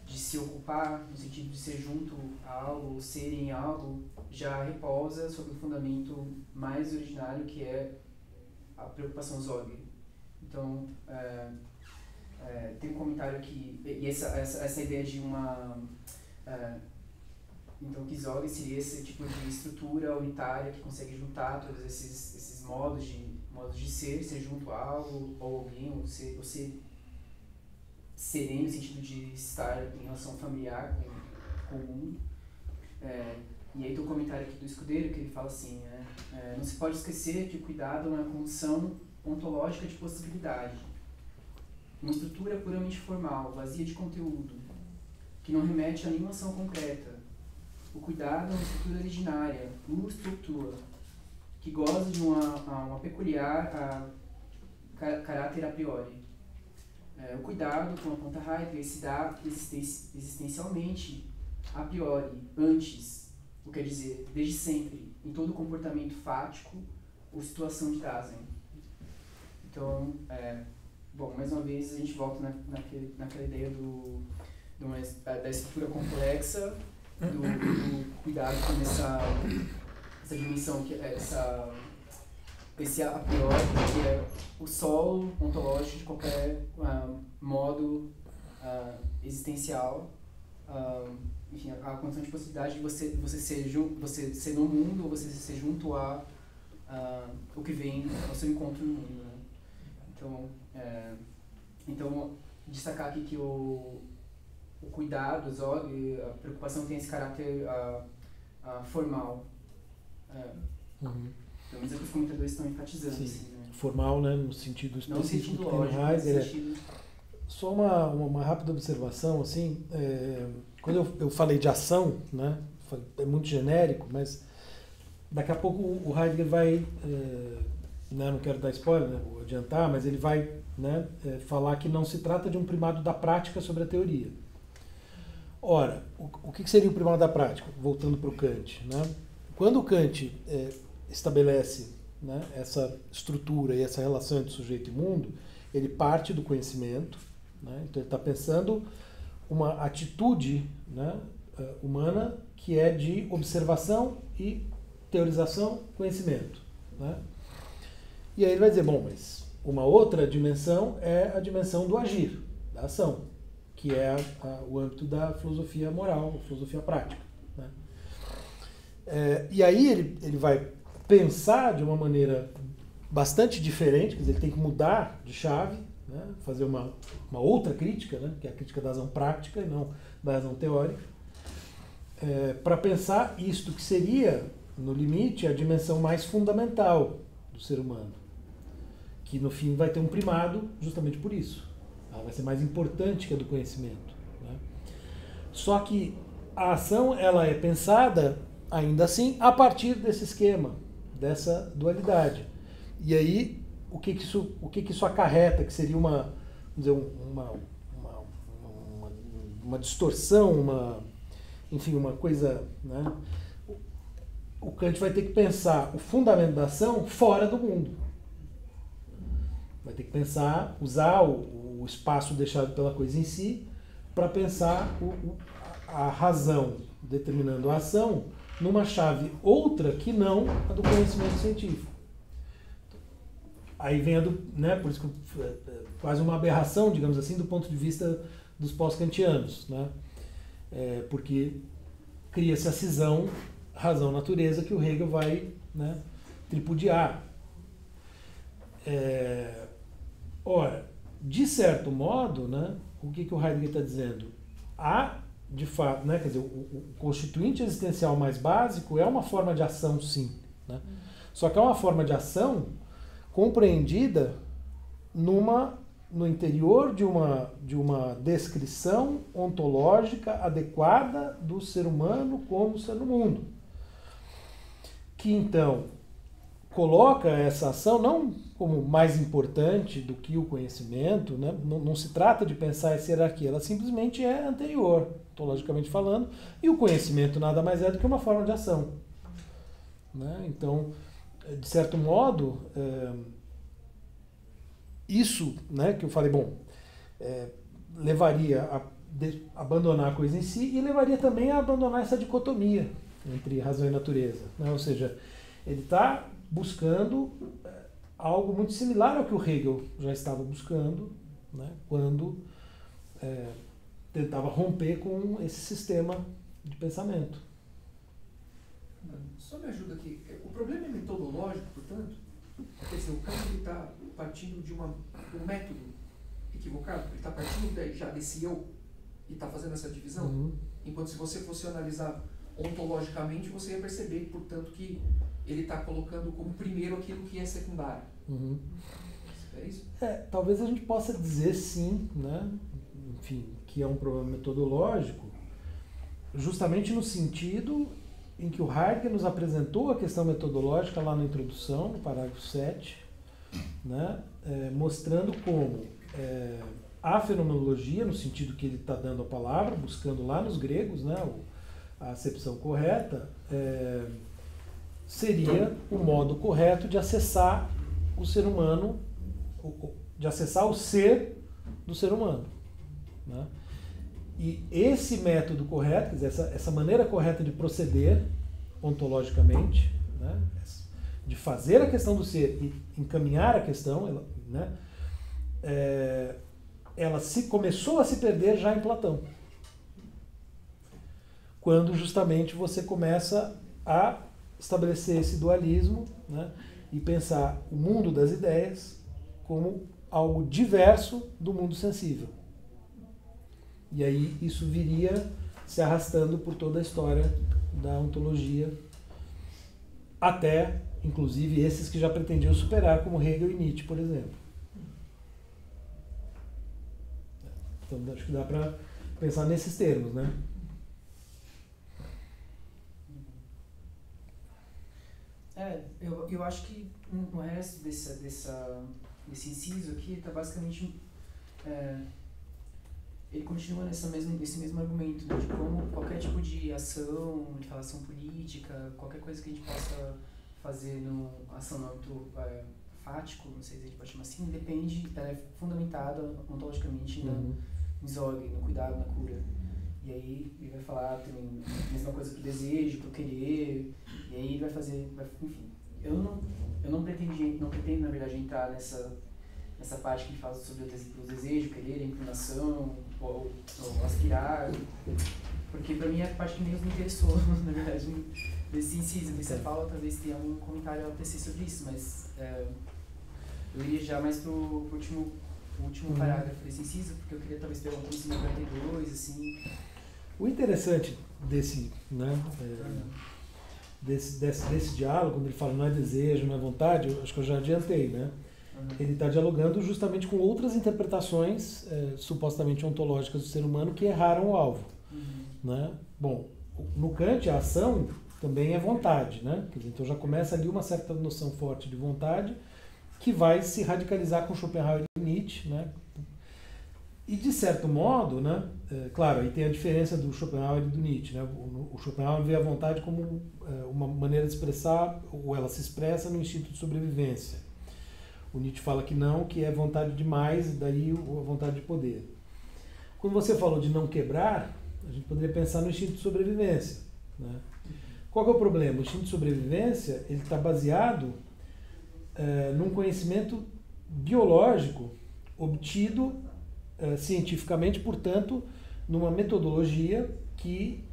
de se ocupar, no sentido de ser junto a algo, ou ser em algo, já repousa sobre o fundamento mais originário, que é a preocupação Zogger. Então, tem um comentário aqui, e essa ideia de uma... então, que Zogger seria esse tipo de estrutura unitária que consegue juntar todos esses modos de ser junto a algo ou alguém, ou ser sereno no sentido de estar em relação familiar com o mundo. E aí tem um comentário aqui do Escudeiro que ele fala assim, não se pode esquecer que o cuidado é uma condição ontológica de possibilidade, uma estrutura puramente formal, vazia de conteúdo, que não remete a nenhuma ação concreta. O cuidado é uma estrutura originária, estrutura, que goza de uma peculiar caráter a priori. O cuidado, como aponta Heidegger, se dá existencialmente a priori, antes, o que quer dizer, desde sempre, em todo comportamento fático ou situação de Dasein. Então, bom, mais uma vez a gente volta naquela ideia da estrutura complexa, do cuidado com essa dimensão, esse a priori, que é o solo ontológico de qualquer modo existencial, enfim, a condição de possibilidade de você ser no mundo, ou você ser junto a o que vem ao seu encontro no mundo. Né? Então, destacar aqui que o cuidado, o Zog, a preocupação tem esse caráter formal. Pelo menos é que os comentadores estão enfatizando. Sim. Assim, né? Formal, né, no sentido Não no específico sentido que tem no lógico, Heidegger. no sentido... Só uma rápida observação, assim, quando eu falei de ação, né, é muito genérico, mas daqui a pouco o Heidegger vai, não quero dar spoiler, né, vou adiantar, mas ele vai, né, falar que não se trata de um primado da prática sobre a teoria. Ora, o que seria o primado da prática? Voltando para o Kant. Né? Quando o Kant estabelece, né, essa estrutura e essa relação entre sujeito e mundo, ele parte do conhecimento, né? Então ele está pensando uma atitude, né, humana que é de observação e teorização, conhecimento. Né? E aí ele vai dizer, bom, mas uma outra dimensão é a dimensão do agir, da ação, que é o âmbito da filosofia moral, filosofia prática. Né? E aí ele vai pensar de uma maneira bastante diferente, quer dizer, ele tem que mudar de chave, né? Fazer uma outra crítica, né? Que é a crítica da razão prática e não da razão teórica, para pensar isto que seria, no limite, a dimensão mais fundamental do ser humano, que no fim vai ter um primado justamente por isso. Ela vai ser mais importante que a do conhecimento. Né? Só que a ação ela é pensada, ainda assim, a partir desse esquema, dessa dualidade. E aí, o que isso acarreta, que seria uma distorção, enfim, uma coisa... Né? O Kant vai ter que pensar o fundamento da ação fora do mundo. Vai ter que pensar, usar o espaço deixado pela coisa em si, para pensar a razão determinando a ação numa chave outra que não a do conhecimento científico. Aí vem né, por isso que quase uma aberração, digamos assim, do ponto de vista dos pós-kantianos, né? Porque cria-se a cisão razão-natureza que o Hegel vai, né, tripudiar. Ora, de certo modo, né, o que o Heidegger está dizendo? Há, de fato, né, quer dizer, o constituinte existencial mais básico é uma forma de ação, sim. Né? Só que é uma forma de ação compreendida no interior de uma descrição ontológica adequada do ser humano como ser no mundo. Que, então, coloca essa ação não como mais importante do que o conhecimento, né? Não se trata de pensar essa hierarquia, ela simplesmente é anterior, ontologicamente falando, e o conhecimento nada mais é do que uma forma de ação. Né? Então, de certo modo, isso, né, que eu falei, levaria a abandonar a coisa em si e levaria também a abandonar essa dicotomia entre razão e natureza. Né? Ou seja, ele está buscando algo muito similar ao que o Hegel já estava buscando, né, quando tentava romper com esse sistema de pensamento. Só me ajuda aqui. O problema é metodológico, portanto? Quer dizer, o Kant está partindo de um método equivocado? Ele está partindo já desse eu e está fazendo essa divisão? Uhum. Enquanto se você fosse analisar ontologicamente, você ia perceber, portanto, que ele está colocando como primeiro aquilo que é secundário. Uhum. É isso? Talvez a gente possa dizer sim, né? Enfim, que é um problema metodológico, justamente no sentido em que o Heidegger nos apresentou a questão metodológica lá na introdução, no parágrafo 7, né? Mostrando como a fenomenologia, no sentido que ele está dando a palavra, buscando lá nos gregos, né, a acepção correta, seria o modo correto de acessar o ser humano, de acessar o ser do ser humano. Né? E esse método correto, quer dizer, essa maneira correta de proceder ontologicamente, né, de fazer a questão do ser e encaminhar a questão, né, ela começou a se perder já em Platão. Quando justamente você começa a estabelecer esse dualismo, né, e pensar o mundo das ideias como algo diverso do mundo sensível. E aí isso viria se arrastando por toda a história da ontologia, até, inclusive, esses que já pretendiam superar, como Hegel e Nietzsche, por exemplo. Então acho que dá para pensar nesses termos, né? Eu acho que no resto desse inciso aqui está basicamente ele continua nesse mesmo argumento, né, de como qualquer tipo de ação, de relação política, qualquer coisa que a gente possa fazer no ação no âmbito fático, não sei se a gente pode chamar assim, depende, ela é fundamentada ontologicamente na exorgue, no cuidado, na cura. E aí ele vai falar também a mesma coisa pro desejo, pro querer, e aí ele vai fazer, enfim. Eu não pretendo, na verdade, entrar nessa parte que fala sobre o desejo, querer, a inclinação, ou aspirar, porque pra mim é a parte que menos me interessou, na verdade, desse inciso. Você fala, talvez tenha um comentário a tecer sobre isso, mas eu iria já mais pro último parágrafo desse inciso, porque eu queria talvez pegar um inciso 42, assim. O interessante desse, né, desse diálogo, quando ele fala não é desejo, não é vontade, eu acho que eu já adiantei, né? Ele está dialogando justamente com outras interpretações supostamente ontológicas do ser humano que erraram o alvo. Né? Bom, no Kant a ação também é vontade, né? Quer dizer, então já começa ali uma certa noção forte de vontade que vai se radicalizar com Schopenhauer e Nietzsche, né? E de certo modo, né, claro, aí tem a diferença do Schopenhauer e do Nietzsche, né? O Schopenhauer vê a vontade como uma maneira de expressar, ou ela se expressa no instinto de sobrevivência. O Nietzsche fala que não, que é vontade demais, e daí a vontade de poder. Quando você falou de não quebrar, a gente poderia pensar no instinto de sobrevivência, né? qual que é o problema? O instinto de sobrevivência ele está baseado num conhecimento biológico obtido cientificamente, portanto, numa metodologia que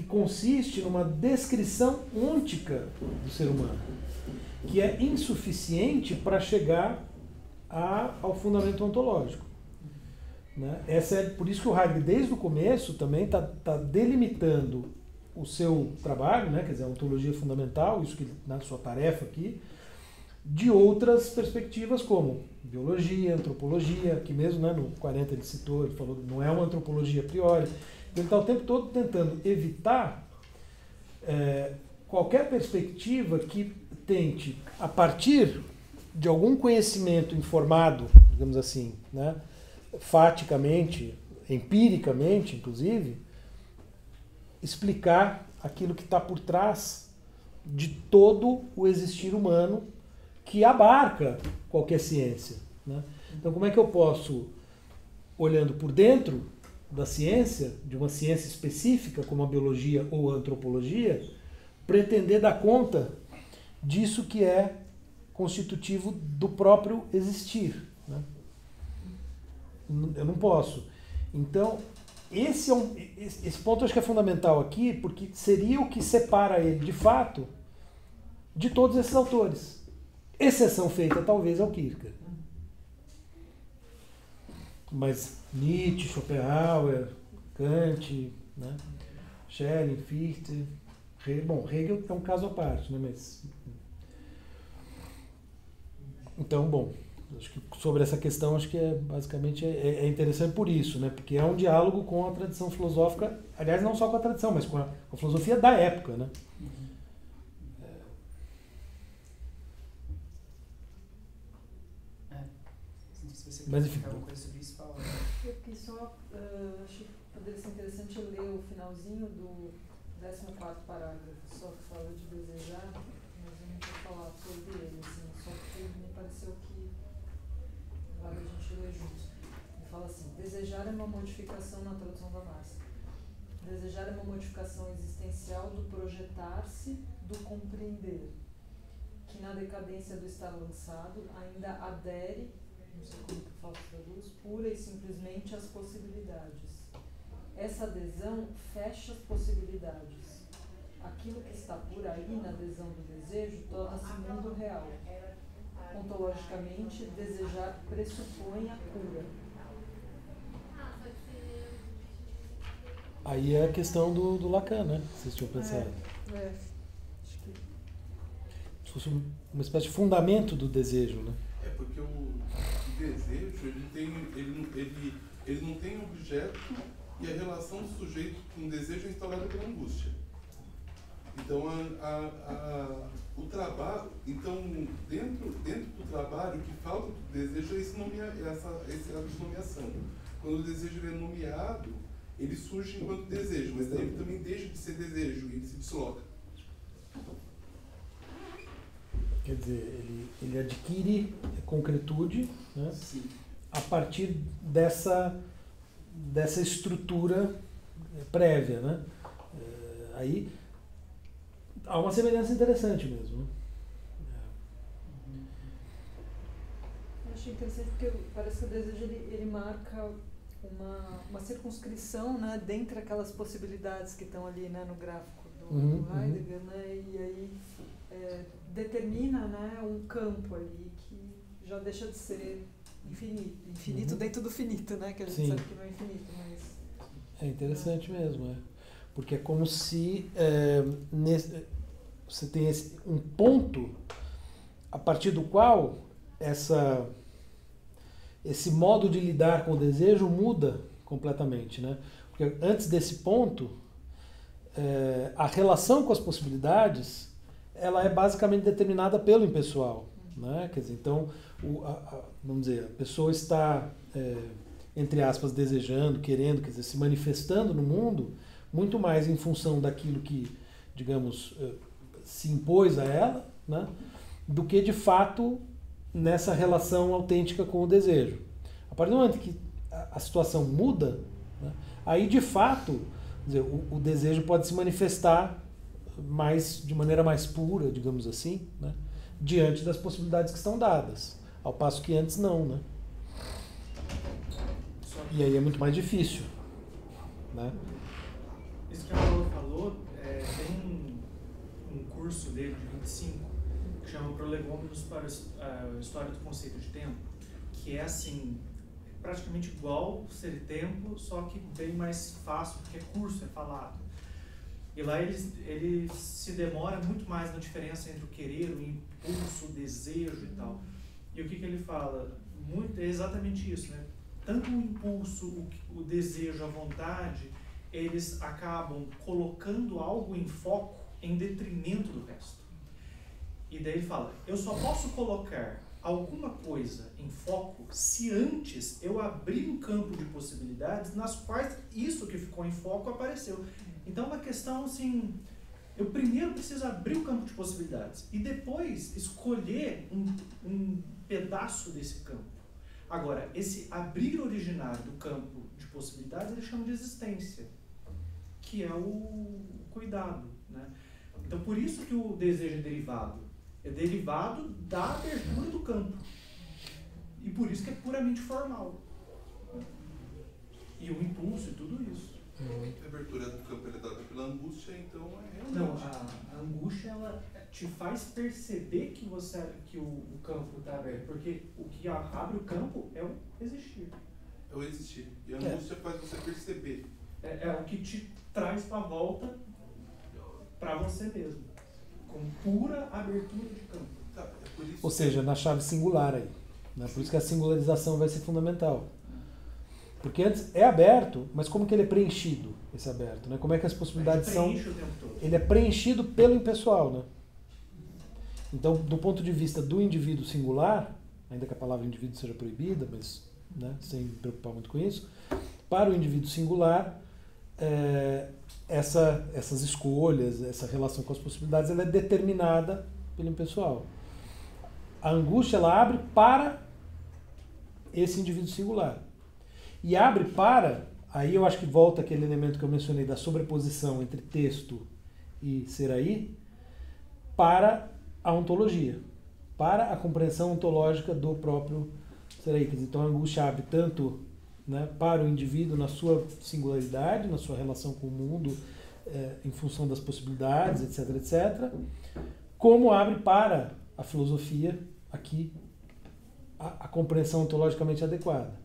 consiste numa descrição ôntica do ser humano, que é insuficiente para chegar ao fundamento ontológico. Né? Por isso que o Heidegger, desde o começo, também está delimitando o seu trabalho, né? Quer dizer, a ontologia fundamental, isso que na sua tarefa aqui, de outras perspectivas como biologia, antropologia, que mesmo, né, no 40 ele citou, ele falou que não é uma antropologia a priori. Ele está o tempo todo tentando evitar qualquer perspectiva que tente, a partir de algum conhecimento informado, digamos assim, né, faticamente, empiricamente, inclusive, explicar aquilo que está por trás de todo o existir humano que abarca qualquer ciência. Né? Então, como é que eu posso, olhando por dentro da ciência, de uma ciência específica, como a biologia ou a antropologia, pretender dar conta disso que é constitutivo do próprio existir? Né? Eu não posso. Então, esse ponto eu acho que é fundamental aqui, porque seria o que separa ele, de fato, de todos esses autores. Exceção feita, talvez, ao Kierkegaard. Mas Nietzsche, Schopenhauer, Kant, né? Schelling, Fichte, Hegel é um caso à parte, né? Mas... Então, bom, acho que sobre essa questão, acho que basicamente é interessante por isso, né? Porque é um diálogo com a tradição filosófica, aliás, não só com a tradição, mas com a filosofia da época, né? Mas enfim. Alguma coisa sobre isso, fala. Eu fiquei só, acho que poderia ser interessante eu ler o finalzinho do 14º parágrafo, só que fala de desejar, mas eu não vou falar sobre ele, assim, só porque me pareceu que vale a gente ler juntos. Ele fala assim: desejar é uma modificação na tradução da massa. Desejar é uma modificação existencial do projetar-se, do compreender, que na decadência do estar lançado ainda adere, não sei como que eu faço traduz, pura e simplesmente às possibilidades. Essa adesão fecha as possibilidades. Aquilo que está por aí na adesão do desejo torna-se mundo real. Ontologicamente, desejar pressupõe a cura. Aí é a questão do Lacan, né? Vocês tinham pensado. Acho que... Se fosse uma espécie de fundamento do desejo, né? É porque o desejo, ele não tem objeto, e a relação do sujeito com o desejo é instaurada pela angústia. Então, o trabalho, então dentro do trabalho, o que falta do desejo é esse ato de nomeação. Quando o desejo é nomeado, ele surge enquanto desejo, mas daí ele também deixa de ser desejo e ele se desloca. Quer dizer, ele adquire concretude, né, a partir dessa estrutura prévia. Né? Aí há uma semelhança interessante mesmo. Né? Eu achei interessante porque parece que o desejo ele marca uma circunscrição, né, dentre aquelas possibilidades que estão ali, né, no gráfico do Heidegger, né, e aí determina, né, um campo ali que já deixa de ser infinito dentro do finito, né, que a gente sabe que não é infinito, mas... É interessante mesmo, porque é como se você tem um ponto a partir do qual esse modo de lidar com o desejo muda completamente, né? Porque antes desse ponto, a relação com as possibilidades, ela é basicamente determinada pelo impessoal, né? Quer dizer, então, vamos dizer, a pessoa está, entre aspas, desejando, querendo, quer dizer, se manifestando no mundo, muito mais em função daquilo que, digamos, se impôs a ela, né? Do que, de fato, nessa relação autêntica com o desejo. A partir do momento que a situação muda, né, aí de fato dizer, o desejo pode se manifestar de maneira mais pura, digamos assim, né? Diante das possibilidades que estão dadas, ao passo que antes não, né? E aí é muito mais difícil, né? Isso que a Paula falou, tem um curso dele de 25 que chama Prolegômenos para a História do Conceito de Tempo, que é assim, praticamente igual Ser e Tempo, só que bem mais fácil, porque é curso, é falado. E lá ele se demora muito mais na diferença entre o querer, o impulso, o desejo e tal. E o que ele fala? É exatamente isso, né? Tanto o impulso, o desejo, a vontade, eles acabam colocando algo em foco em detrimento do resto. E daí ele fala, eu só posso colocar alguma coisa em foco se antes eu abrir um campo de possibilidades nas quais isso que ficou em foco apareceu. Então é uma questão assim, eu primeiro preciso abrir o campo de possibilidades e depois escolher um pedaço desse campo. Agora, esse abrir originário do campo de possibilidades, ele chama de existência, que é o cuidado, né? Então, por isso que o desejo é derivado da abertura do campo. E por isso que é puramente formal. E o impulso e tudo isso. A abertura do campo é dada pela angústia, então é realmente... Não, a angústia, ela te faz perceber que o campo está aberto, porque o que abre o campo é o existir. É o existir. E a angústia faz você perceber. É o que te traz para a volta para você mesmo, com pura abertura de campo. Tá, é por isso. Ou seja, na chave singular aí, né? Por isso que a singularização vai ser fundamental. Porque antes é aberto, mas como que ele é preenchido, esse aberto, né? Como é que as possibilidades são... O tempo todo. Ele é preenchido pelo impessoal, né? Então, do ponto de vista do indivíduo singular, ainda que a palavra indivíduo seja proibida, mas, né, sem me preocupar muito com isso, para o indivíduo singular, essas escolhas, essa relação com as possibilidades, ela é determinada pelo impessoal. A angústia, ela abre para esse indivíduo singular. E abre para, aí eu acho que volta aquele elemento que eu mencionei da sobreposição entre texto e ser aí, para a ontologia, para a compreensão ontológica do próprio ser aí. Então a angústia abre tanto, né, para o indivíduo na sua singularidade, na sua relação com o mundo, em função das possibilidades, etc, etc, como abre para a filosofia aqui a compreensão ontologicamente adequada.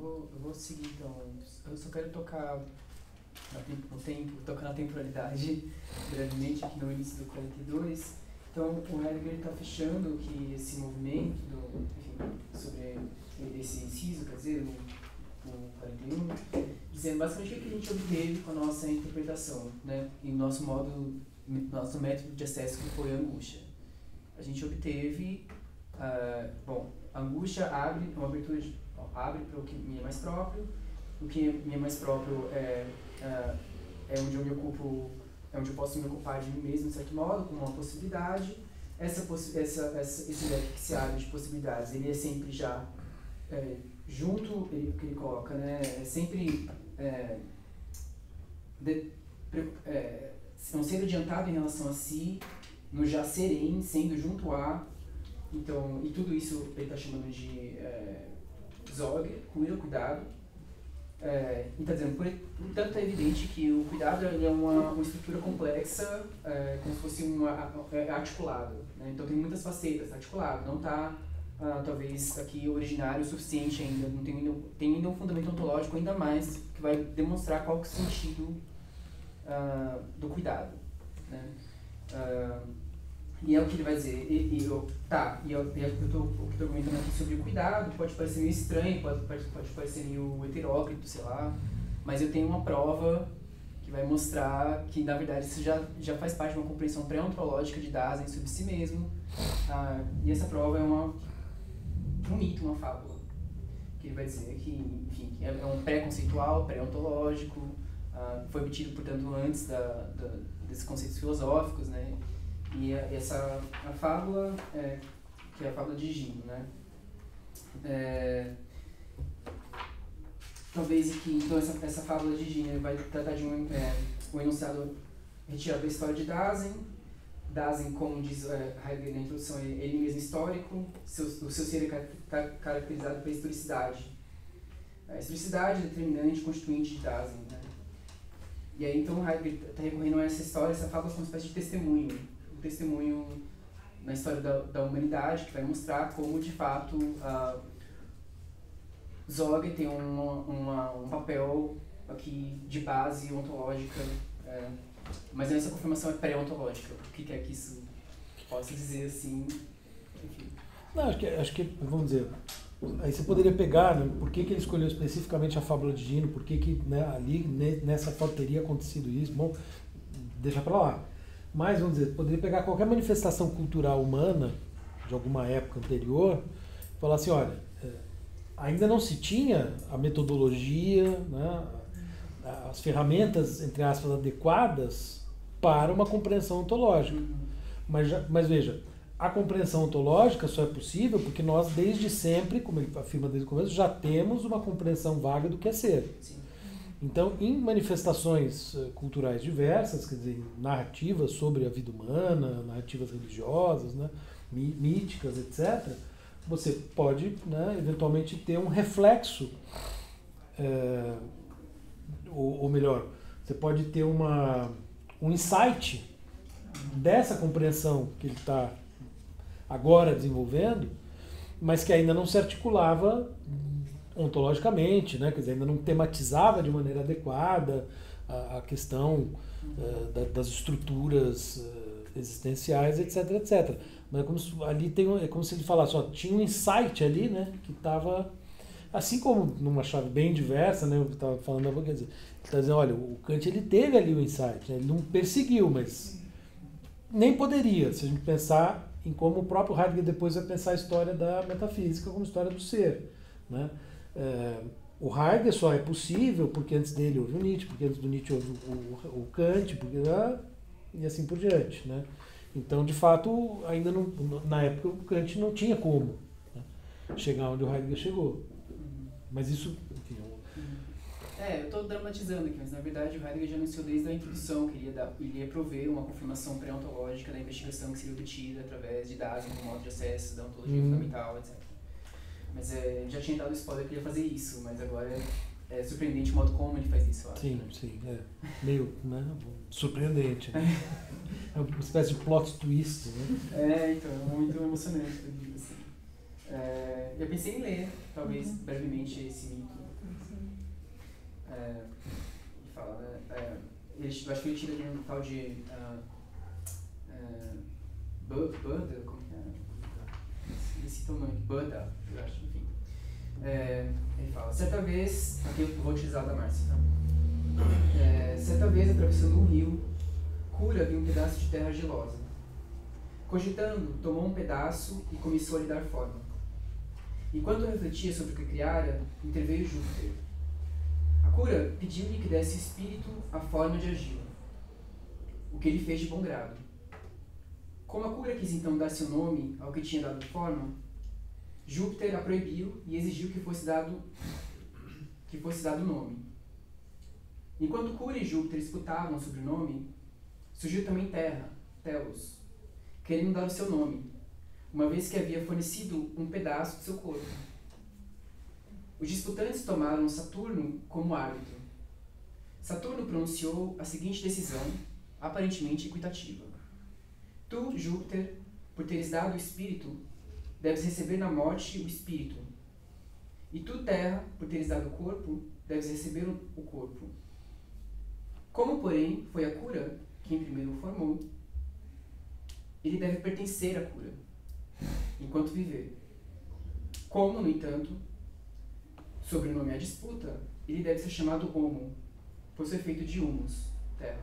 Eu vou seguir, então. Eu só quero tocar tocar na temporalidade brevemente aqui no início do 42. Então, o Heidegger está fechando que esse movimento, sobre esse inciso, quer dizer, no 41, dizendo basicamente o que a gente obteve com a nossa interpretação, né? E nosso método de acesso, que foi a angústia. A gente obteve, a angústia abre uma abertura abre para o que me é mais próprio. O que me é mais próprio é onde eu me ocupo, é onde eu posso me ocupar de mim mesmo, de certo modo, como uma possibilidade. Esse leque que se abre de possibilidades, ele é sempre já junto, o que ele coloca, né? É sempre não sendo adiantado em relação a si, no já serem, sendo junto a. Então, e tudo isso ele está chamando de Sorge, cuidado. E está dizendo, portanto, é evidente que o cuidado ele é uma estrutura complexa, como se fosse articulado, né? Então tem muitas facetas, articulado, não está talvez aqui originário o suficiente ainda, não tem ainda um fundamento ontológico ainda mais que vai demonstrar qual que é o sentido do cuidado, né? E é o que ele vai dizer, o que eu estou argumentando aqui sobre o cuidado pode parecer meio estranho, pode parecer meio heterócrito, sei lá, mas eu tenho uma prova que vai mostrar que, na verdade, isso já faz parte de uma compreensão pré-ontológica de Dasein sobre si mesmo, e essa prova é um mito, uma fábula, que ele vai dizer que, enfim, é um pré-conceitual, pré-ontológico, foi obtido, portanto, antes desses conceitos filosóficos, né? E a fábula, que é a fábula de Gino, né? Talvez que então essa fábula de Giner vai tratar de um enunciado retirado da história de Dasein. Dasein, como diz Heidegger na introdução, é ele mesmo histórico, o seu ser é caracterizado pela historicidade. A historicidade é determinante, constituinte de Dasein, né? E aí então Heidegger está recorrendo a essa história, essa fábula como uma espécie de testemunho, um testemunho na história da humanidade, que vai mostrar como de fato Zog tem um papel aqui de base ontológica, mas essa confirmação é pré-ontológica. O que é que isso possa dizer assim? Enfim. Não, acho que, vamos dizer, aí você poderia pegar, né, por que ele escolheu especificamente a fábula de Gino, por que né, ali nessa foto teria acontecido isso, bom, deixa pra lá. Mas, vamos dizer, poderia pegar qualquer manifestação cultural humana de alguma época anterior e falar assim, olha, ainda não se tinha a metodologia, né, as ferramentas, entre aspas, adequadas para uma compreensão ontológica. Mas veja, a compreensão ontológica só é possível porque nós, desde sempre, como ele afirma desde o começo, já temos uma compreensão vaga do que é ser. Sim. Então, em manifestações culturais diversas, quer dizer, narrativas sobre a vida humana, narrativas religiosas, né, míticas, etc., você pode, né, eventualmente ter um reflexo, ou melhor, você pode ter um insight dessa compreensão que ele está agora desenvolvendo, mas que ainda não se articulava ontologicamente, né? Quer dizer, ainda não tematizava de maneira adequada a questão das estruturas existenciais, etc, etc. Mas é como se ele falasse, ó, tinha um insight ali, né, que estava, assim como numa chave bem diversa, né, eu estava falando, quer dizer, ele está dizendo, olha, o Kant ele teve ali o insight, né, ele não perseguiu, mas nem poderia, se a gente pensar em como o próprio Heidegger depois vai pensar a história da metafísica como história do ser, né? O Heidegger só é possível porque antes dele houve o Nietzsche, porque antes do Nietzsche houve o Kant, e assim por diante, né? Então, de fato, ainda não, na época o Kant não tinha como, né, chegar onde o Heidegger chegou. Mas isso, enfim... eu estou dramatizando aqui, mas na verdade o Heidegger já anunciou desde a introdução que ele iria prover uma confirmação pré-ontológica da investigação que seria obtida através de Dasein como modo de acesso da ontologia fundamental, etc. Mas já tinha dado spoiler que ele ia fazer isso, mas agora é surpreendente o modo como ele faz isso, eu acho. Sim, sim, meio, né, surpreendente, né? É uma espécie de plot twist, né? Então, é muito emocionante tudo isso, assim. Eu pensei em ler, talvez, brevemente, esse mito. Ele fala, né? Eu acho que ele tira de um tal de... Buddha, como que é? Ele cita o nome, Buddha, eu acho, enfim. Ele fala, certa vez... Aqui eu vou utilizar da Márcia, tá? Certa vez, atravessando um rio, Cura viu um pedaço de terra argilosa. Cogitando, tomou um pedaço e começou a lhe dar forma. Enquanto refletia sobre o que criara, interveio Júpiter. A Cura pediu-lhe que desse espírito a forma de argila, o que ele fez de bom grado. Como a Cura quis então dar seu nome ao que tinha dado forma, Júpiter a proibiu e exigiu que fosse dado o nome. Enquanto Cura e Júpiter disputavam sobre o nome, surgiu também Terra, Telos, querendo dar o seu nome, uma vez que havia fornecido um pedaço de seu corpo. Os disputantes tomaram Saturno como árbitro. Saturno pronunciou a seguinte decisão, aparentemente equitativa. Tu, Júpiter, por teres dado o espírito, deves receber na morte o espírito. E tu, Terra, por teres dado o corpo, deves receber o corpo. Como, porém, foi a Cura quem primeiro o formou, ele deve pertencer à Cura, enquanto viver. Como, no entanto, sobre o nome à disputa, ele deve ser chamado Homo, por ser feito de humus, terra.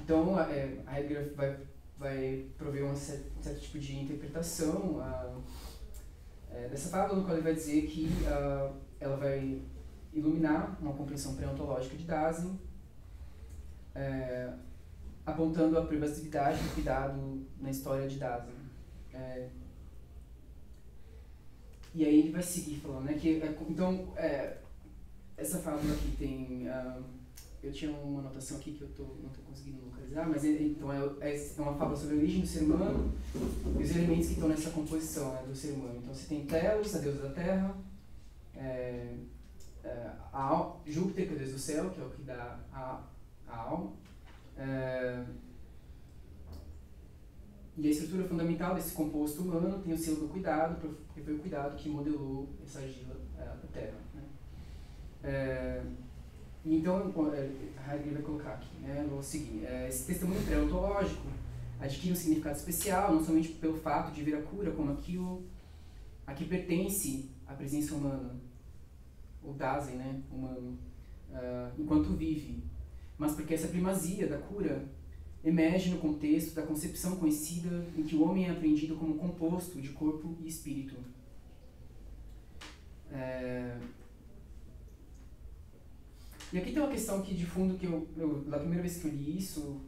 Então, a Heidegger vai prover um certo tipo de interpretação dessa fábula, no qual ele vai dizer que ela vai iluminar uma compreensão pré-ontológica de Dasein, apontando a pervasividade do cuidado na história de Dasein. E aí ele vai seguir falando, né, que, então, essa fábula aqui tem, eu tinha uma anotação aqui que eu não estou conseguindo localizar, mas então é uma fábula sobre a origem do ser humano e os elementos que estão nessa composição, né, do ser humano. Então você tem Telos, a deusa da terra, Júpiter, que é o deus do céu, que é o que dá a alma, e a estrutura fundamental desse composto humano tem o selo do cuidado, porque foi o cuidado que modelou essa argila da terra. Né? Então, Heidegger vai colocar aqui, né? Vou seguir. Esse testemunho pré-ontológico adquire um significado especial, não somente pelo fato de ver a cura como aquilo a que pertence a presença humana, o Dasein, né? Humano, enquanto vive, mas porque essa primazia da cura emerge no contexto da concepção conhecida em que o homem é apreendido como composto de corpo e espírito. E aqui tem uma questão que de fundo que da primeira vez que eu li isso,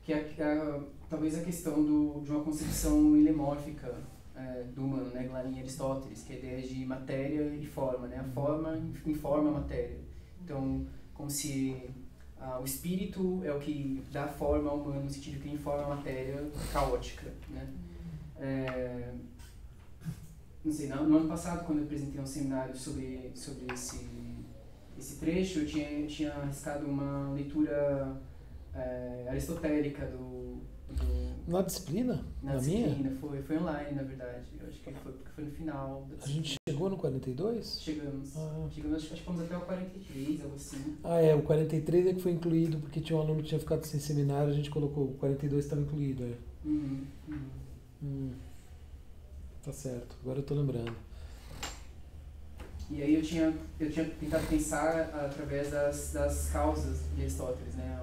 que é talvez a questão de uma concepção ilemórfica do humano, né, lá em Aristóteles, que é a ideia de matéria e forma, né, a forma informa a matéria. Então, como se o espírito é o que dá forma ao humano, no sentido que informa a matéria caótica, né. Não sei, no ano passado, quando eu apresentei um seminário sobre esse trecho, eu tinha arriscado uma leitura aristotélica na disciplina? Na disciplina, minha? Foi online, na verdade. Eu acho que foi no final da disciplina. A gente chegou no 42? Chegamos. Acho que fomos até o 43, algo assim. O 43 é que foi incluído, porque tinha um aluno que tinha ficado sem seminário, a gente colocou, o 42 estava incluído. Tá certo, agora eu tô lembrando. E aí eu tinha tentado pensar através das causas de Aristóteles, né?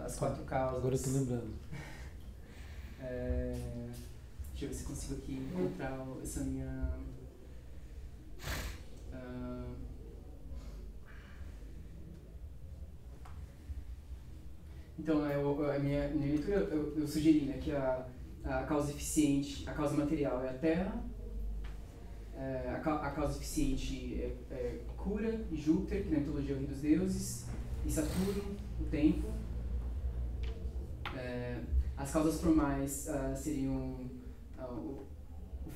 As 4 causas. Agora eu tô lembrando. Deixa eu ver se eu consigo aqui encontrar essa minha... Então, a minha leitura, eu sugeri, né, que a causa eficiente, a causa material é a Terra, a causa eficiente é cura, e Júpiter, que na mitologia é o rei dos deuses, e Saturno, o tempo. As causas formais seriam o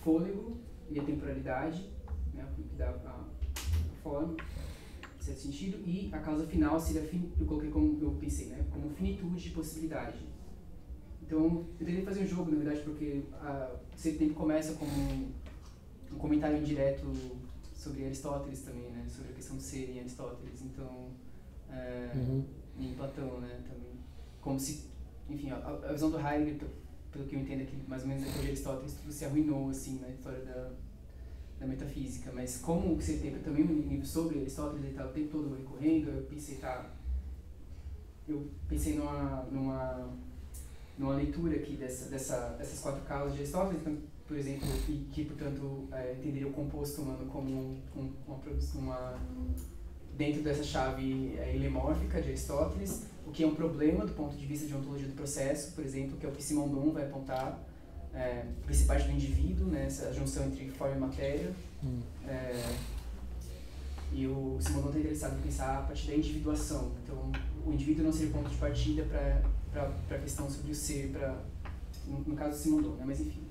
fôlego e a temporalidade, né, o que dá a forma, em certo sentido, e a causa final seria, eu coloquei como eu pensei, né, como finitude e possibilidade. Então, eu tentei fazer um jogo, na verdade, porque esse tempo começa como um comentário indireto sobre Aristóteles também, né, sobre a questão do ser em Aristóteles, então, em Platão, né, também, como se, enfim, a visão do Heidegger, pelo que eu entendo aqui, mais ou menos depois de Aristóteles, tudo se arruinou, assim, na história da metafísica, mas como você tem também um livro sobre Aristóteles, ele está o tempo todo recorrendo, eu pensei numa leitura aqui dessas 4 causas de Aristóteles, então, por exemplo, que portanto entenderia o composto humano como uma dentro dessa chave ilemórfica de Aristóteles, o que é um problema do ponto de vista de ontologia do processo, por exemplo, que é o que Simondon vai apontar, principais do indivíduo, né, essa junção entre forma e matéria. E o Simondon está interessado em pensar a partir da individuação. Então, o indivíduo não seria o ponto de partida para a questão sobre o ser, no caso do Simondon, né, mas enfim.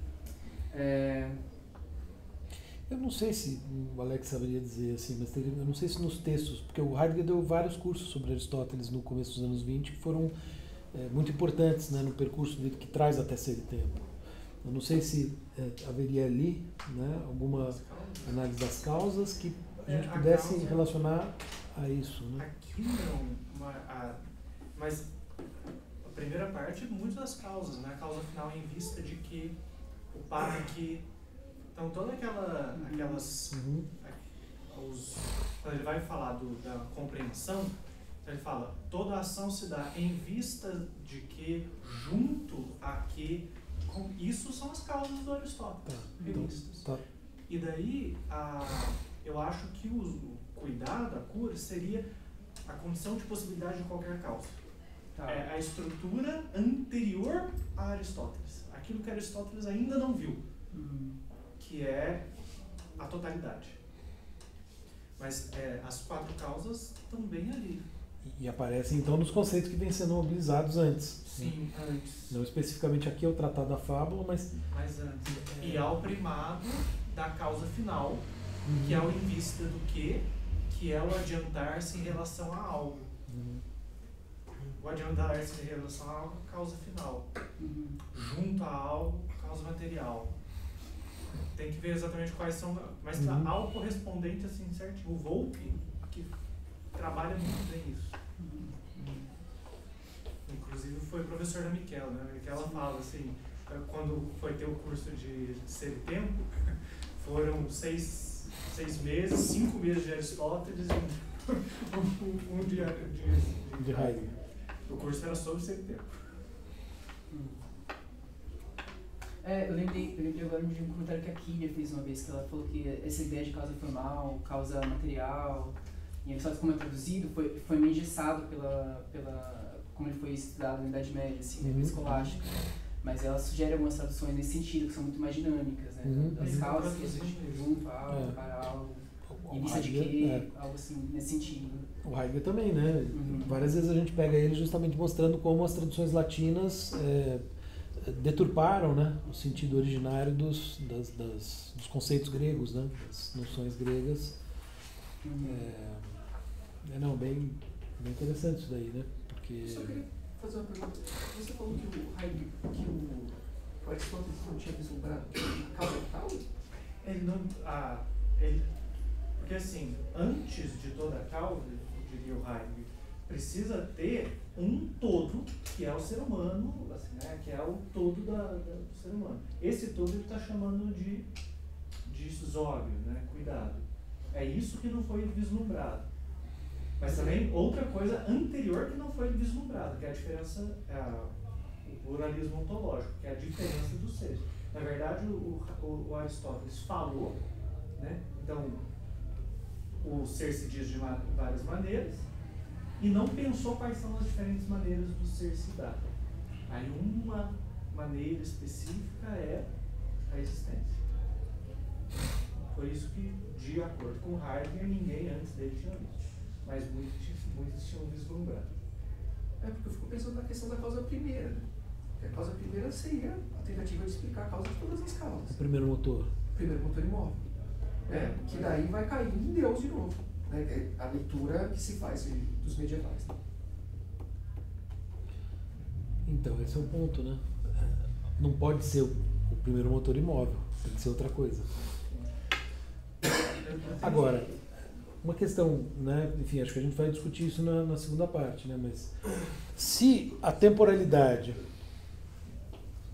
Eu não sei se o Alex saberia dizer assim, mas eu não sei se nos textos, porque o Heidegger deu vários cursos sobre Aristóteles no começo dos anos 20 que foram muito importantes, né, no percurso dele que traz até Ser e Tempo. Eu não sei se haveria ali, né, alguma análise das causas que a gente pudesse relacionar a isso. Né? Aqui não, mas a primeira parte é muito das causas, né? A causa final é em vista de que o para que... Então, todas aquelas... Quando ele vai falar da compreensão, ele fala, toda ação se dá em vista de que, junto a que... Isso são as causas do Aristóteles, revistas. E daí, eu acho que o cuidado, a cura, seria a condição de possibilidade de qualquer causa. É a estrutura anterior a Aristóteles. aquilo que Aristóteles ainda não viu, que é a totalidade. Mas as 4 causas estão bem ali. E aparecem então nos conceitos que vêm sendo mobilizados antes. Sim, antes. Não especificamente aqui é o Tratado da Fábula, mas Mas antes. E ao primado da causa final, que é o in vista do que é o adiantar-se em relação a algo. O adiantar-se em relação a algo, causa final. Junto a algo, causa material. Tem que ver exatamente quais são, mas algo correspondente assim, certinho. O Volpe, que trabalha muito bem isso. Inclusive foi professor da Miquela, né? A Miquela fala assim, quando foi ter o curso de Ser e Tempo, foram 6 meses, 5 meses de Aristóteles e um de Heidegger. O curso era sobre Ser e Tempo. Eu lembrei agora de um comentário que a Kília fez uma vez, que ela falou que essa ideia de causa formal, causa material, e Aristóteles, como é traduzido, foi meio engessado como ele foi estudado na Idade Média, assim, escolástica. Mas ela sugere algumas traduções nesse sentido, que são muito mais dinâmicas, né? Das causas que existem junto a algo, para algo, em vista de quê, algo assim, nesse sentido. O Heidegger também, né? Várias vezes a gente pega ele justamente mostrando como as traduções latinas deturparam, né, o sentido originário dos conceitos gregos, né, das noções gregas. Bem interessante isso daí, né? Porque... Só queria fazer uma pergunta. Você falou que o Heidegger, o Aristóteles não tinha vislumbrado a causa é causa? Porque assim, antes de toda a causa, diria o Heidegger, precisa ter um todo, que é o ser humano, assim, né? Que é o todo do ser humano. Esse todo ele está chamando de zóbio, né? Cuidado. É isso que não foi vislumbrado. Mas também outra coisa anterior que não foi vislumbrada, que é a diferença, o pluralismo ontológico, que é a diferença dos seres. Na verdade, o Aristóteles falou, né? Então, o ser se diz de várias maneiras, e não pensou quais são as diferentes maneiras do ser se dar. Aí uma maneira específica é a existência. Foi isso que, de acordo com Heidegger, ninguém antes dele tinha visto. Mas muitos tinham vislumbrado. Porque eu fico pensando na questão da causa primeira, né? Porque a causa primeira seria a tentativa de explicar a causa de todas as causas. O primeiro motor. O primeiro motor imóvel. Que daí vai cair em Deus de novo. Né? É a leitura que se faz dos medievais. Né? Então, esse é o ponto, né? Não pode ser o primeiro motor imóvel, tem que ser outra coisa. Agora, uma questão, né? Enfim, acho que a gente vai discutir isso na segunda parte, né? Mas se a temporalidade,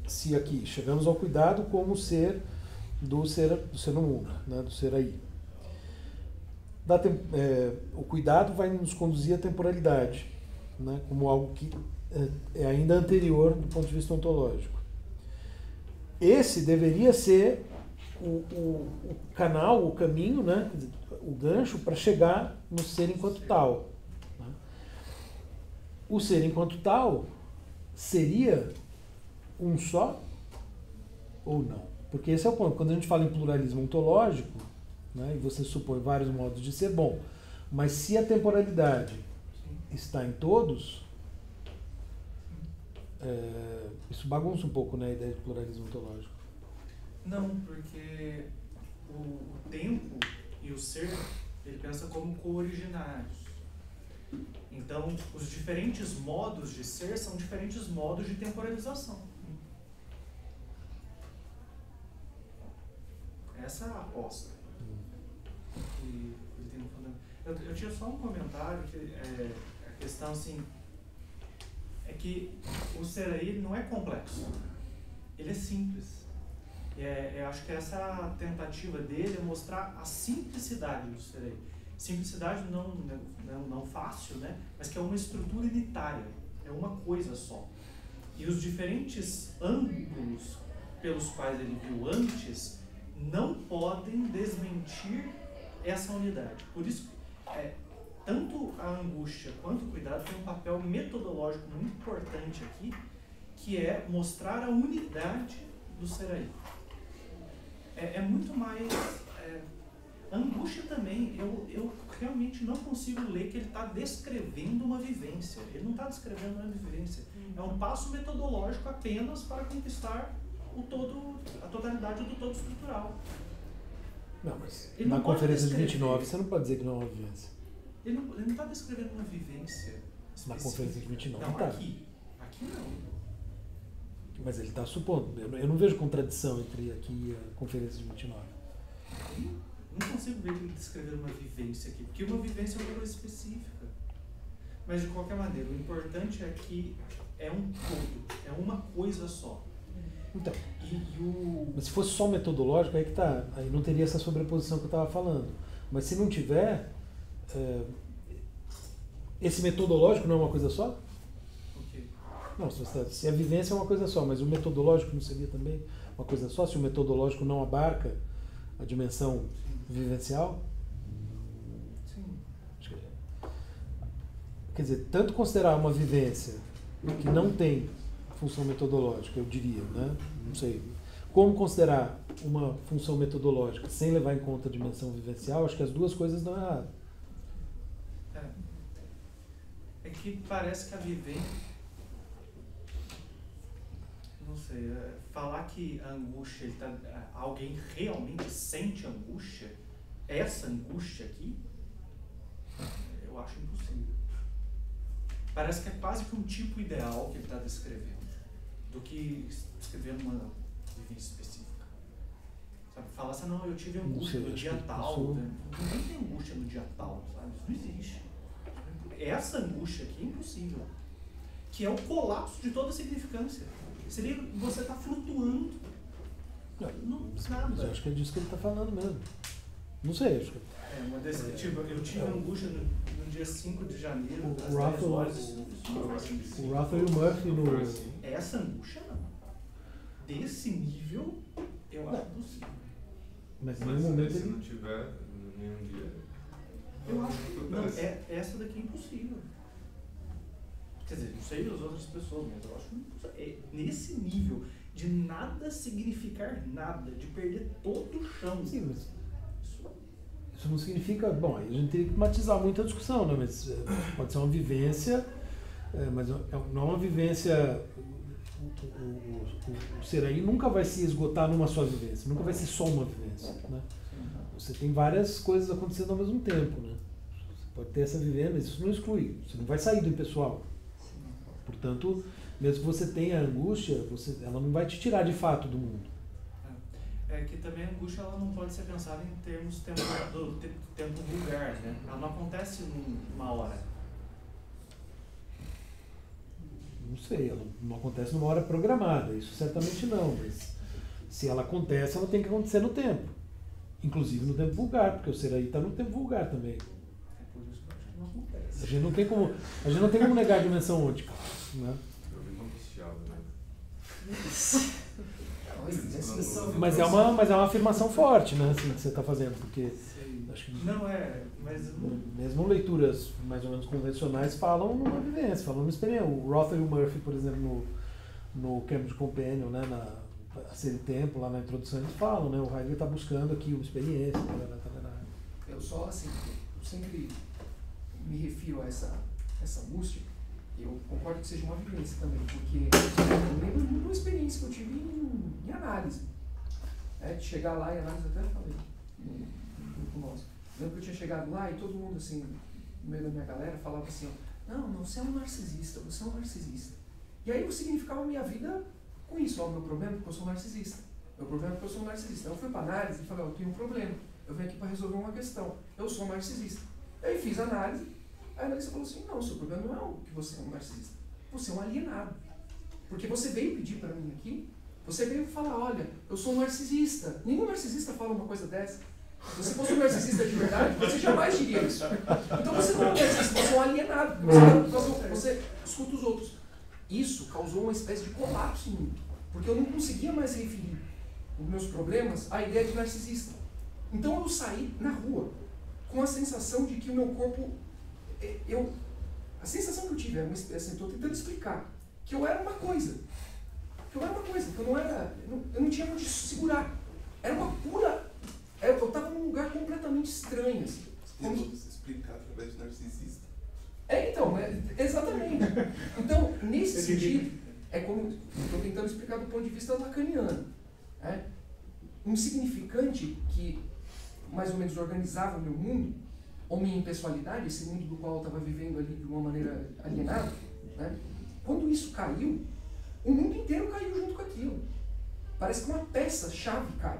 se aqui chegamos ao cuidado como ser do ser no mundo, né? Do ser aí. O cuidado vai nos conduzir à temporalidade, né? Como algo que é ainda anterior do ponto de vista ontológico. Esse deveria ser o canal, o caminho, né? O gancho para chegar no ser enquanto tal. Né? O ser enquanto tal seria um só ou não? Porque esse é o ponto. Quando a gente fala em pluralismo ontológico, né, e você supõe vários modos de ser, bom, mas se a temporalidade está em todos, isso bagunça um pouco, né, a ideia de pluralismo ontológico. Não, porque o tempo e o ser, ele pensa como co-originários. Então, os diferentes modos de ser são diferentes modos de temporalização. Essa é a aposta. Eu tinha só um comentário, que a questão assim, é que o ser aí ele não é complexo, ele é simples. Eu acho que essa tentativa dele é mostrar a simplicidade do ser aí. Simplicidade não fácil, né? Mas que é uma estrutura unitária, é uma coisa só. E os diferentes ângulos pelos quais ele viu antes não podem desmentir essa unidade. Por isso, tanto a angústia quanto o cuidado tem um papel metodológico muito importante aqui, que é mostrar a unidade do ser aí. É muito mais... A angústia também, eu realmente não consigo ler que ele está descrevendo uma vivência. Ele não está descrevendo uma vivência. É um passo metodológico apenas para conquistar o todo, a totalidade do todo estrutural. Não, mas Ele na não pode conferência de descrever. 29 você não pode dizer que não é uma vivência. Ele não está descrevendo uma vivência específica. Na conferência de 29 Não, tá. aqui não. Mas ele está supondo. Eu não vejo contradição entre aqui e a conferência de 29. Não consigo ver ele descrever uma vivência aqui, porque uma vivência é uma coisa específica. Mas de qualquer maneira, o importante é que é um todo, é uma coisa só. Então, E mas se fosse só metodológico, aí que tá. Aí não teria essa sobreposição que eu estava falando. Mas se não tiver, esse metodológico não é uma coisa só? Ok. Não, se a vivência é uma coisa só, mas o metodológico não seria também uma coisa só? Se o metodológico não abarca a dimensão vivencial? Sim. Quer dizer, tanto considerar uma vivência que não tem função metodológica, eu diria, né? Não sei. Como considerar uma função metodológica sem levar em conta a dimensão vivencial, acho que as duas coisas dão errado. É que parece que a vivência... Não sei, falar que a angústia, alguém realmente sente angústia, essa angústia aqui, eu acho impossível. Parece que é quase que um tipo ideal que ele está descrevendo, do que descrevendo uma vivência específica. Sabe, falar assim, não, eu tive angústia no dia tal, né? Ninguém tem angústia no dia tal, sabe? Isso não existe. Essa angústia aqui é impossível, que é o colapso de toda a significância. Seria você estar flutuando. Nada. Mas eu acho que é disso que ele está falando mesmo. Não sei, acho que... Eu tive angústia no dia 5 de janeiro, às 10 Russell, horas. Isso não faz sentido. o Russell e o Murphy no... Essa angústia não. Desse nível, eu acho possível. Mas em Mas nenhum momento se ele... não tiver nenhum dia. Eu acho que não, essa daqui é impossível. Quer dizer, não sei as outras pessoas, mas eu acho que nesse nível de nada significar nada, de perder todo o chão. Sim, mas isso não significa... Bom, aí a gente teria que matizar muito a discussão, né? Mas pode ser uma vivência, mas não é uma vivência... O ser aí nunca vai se esgotar numa só vivência, nunca vai ser só uma vivência, né? Você tem várias coisas acontecendo ao mesmo tempo, né? Você pode ter essa vivência, mas isso não exclui, você não vai sair do impessoal. Portanto, mesmo que você tenha angústia, ela não vai te tirar de fato do mundo. É que também a angústia ela não pode ser pensada em termos do tempo vulgar, né? Ela não acontece numa hora. Não sei, ela não acontece numa hora programada, isso certamente não, mas se ela acontece, ela tem que acontecer no tempo. Inclusive no tempo vulgar, porque o ser aí está no tempo vulgar também. É por isso que eu acho que não acontece. A gente não tem como negar a dimensão ôntica, né? Eu vi angustiado, né? Mas é uma afirmação forte, né, assim, que você está fazendo, porque acho que Não é, mas mesmo leituras mais ou menos convencionais falam numa vivência, falam numa experiência. O Roth e o Murphy, por exemplo, no Cambridge Companion, né, a Ser e Tempo, lá na introdução, eles falam, né, o Heidegger está buscando aqui uma experiência, tarará. Eu só, assim, eu sempre me refiro a essa angústia. Eu concordo que seja uma vivência também, porque eu lembro de uma experiência que eu tive em análise. De chegar lá em análise, até falei no grupo nosso. Lembro que eu tinha chegado lá e todo mundo, assim, no meio da minha galera, falava assim, não, você é um narcisista, você é um narcisista. E aí eu significava a minha vida com isso, o meu problema é porque eu sou narcisista. Meu problema é porque eu sou um narcisista. Eu fui para análise e falei, eu tenho um problema, eu venho aqui para resolver uma questão, eu sou um narcisista. E aí fiz análise. Aí a analista falou assim, não, o seu problema não é que você é um narcisista, você é um alienado. Porque você veio pedir para mim aqui, você veio falar, olha, eu sou um narcisista. Nenhum narcisista fala uma coisa dessa. Se você fosse um narcisista de verdade, você jamais diria isso. Então você não é um narcisista, você é um alienado. Você escuta os outros. Isso causou uma espécie de colapso em mim, porque eu não conseguia mais referir os meus problemas à ideia de narcisista. Então eu saí na rua com a sensação de que o meu corpo... A sensação que eu tive é uma espécie, estou tentando explicar, que eu era uma coisa. Que eu não tinha onde segurar. Era uma pura... Eu estava num lugar completamente estranho. Assim. Tentou se explicar através de narcisista. Então, exatamente. Então, nesse sentido, é como estou tentando explicar do ponto de vista lacaniano. Um significante que mais ou menos organizava o meu mundo, ou minha impessoalidade, esse mundo do qual eu estava vivendo ali de uma maneira alienada, né? Quando isso caiu, o mundo inteiro caiu junto com aquilo. Parece que uma peça-chave cai.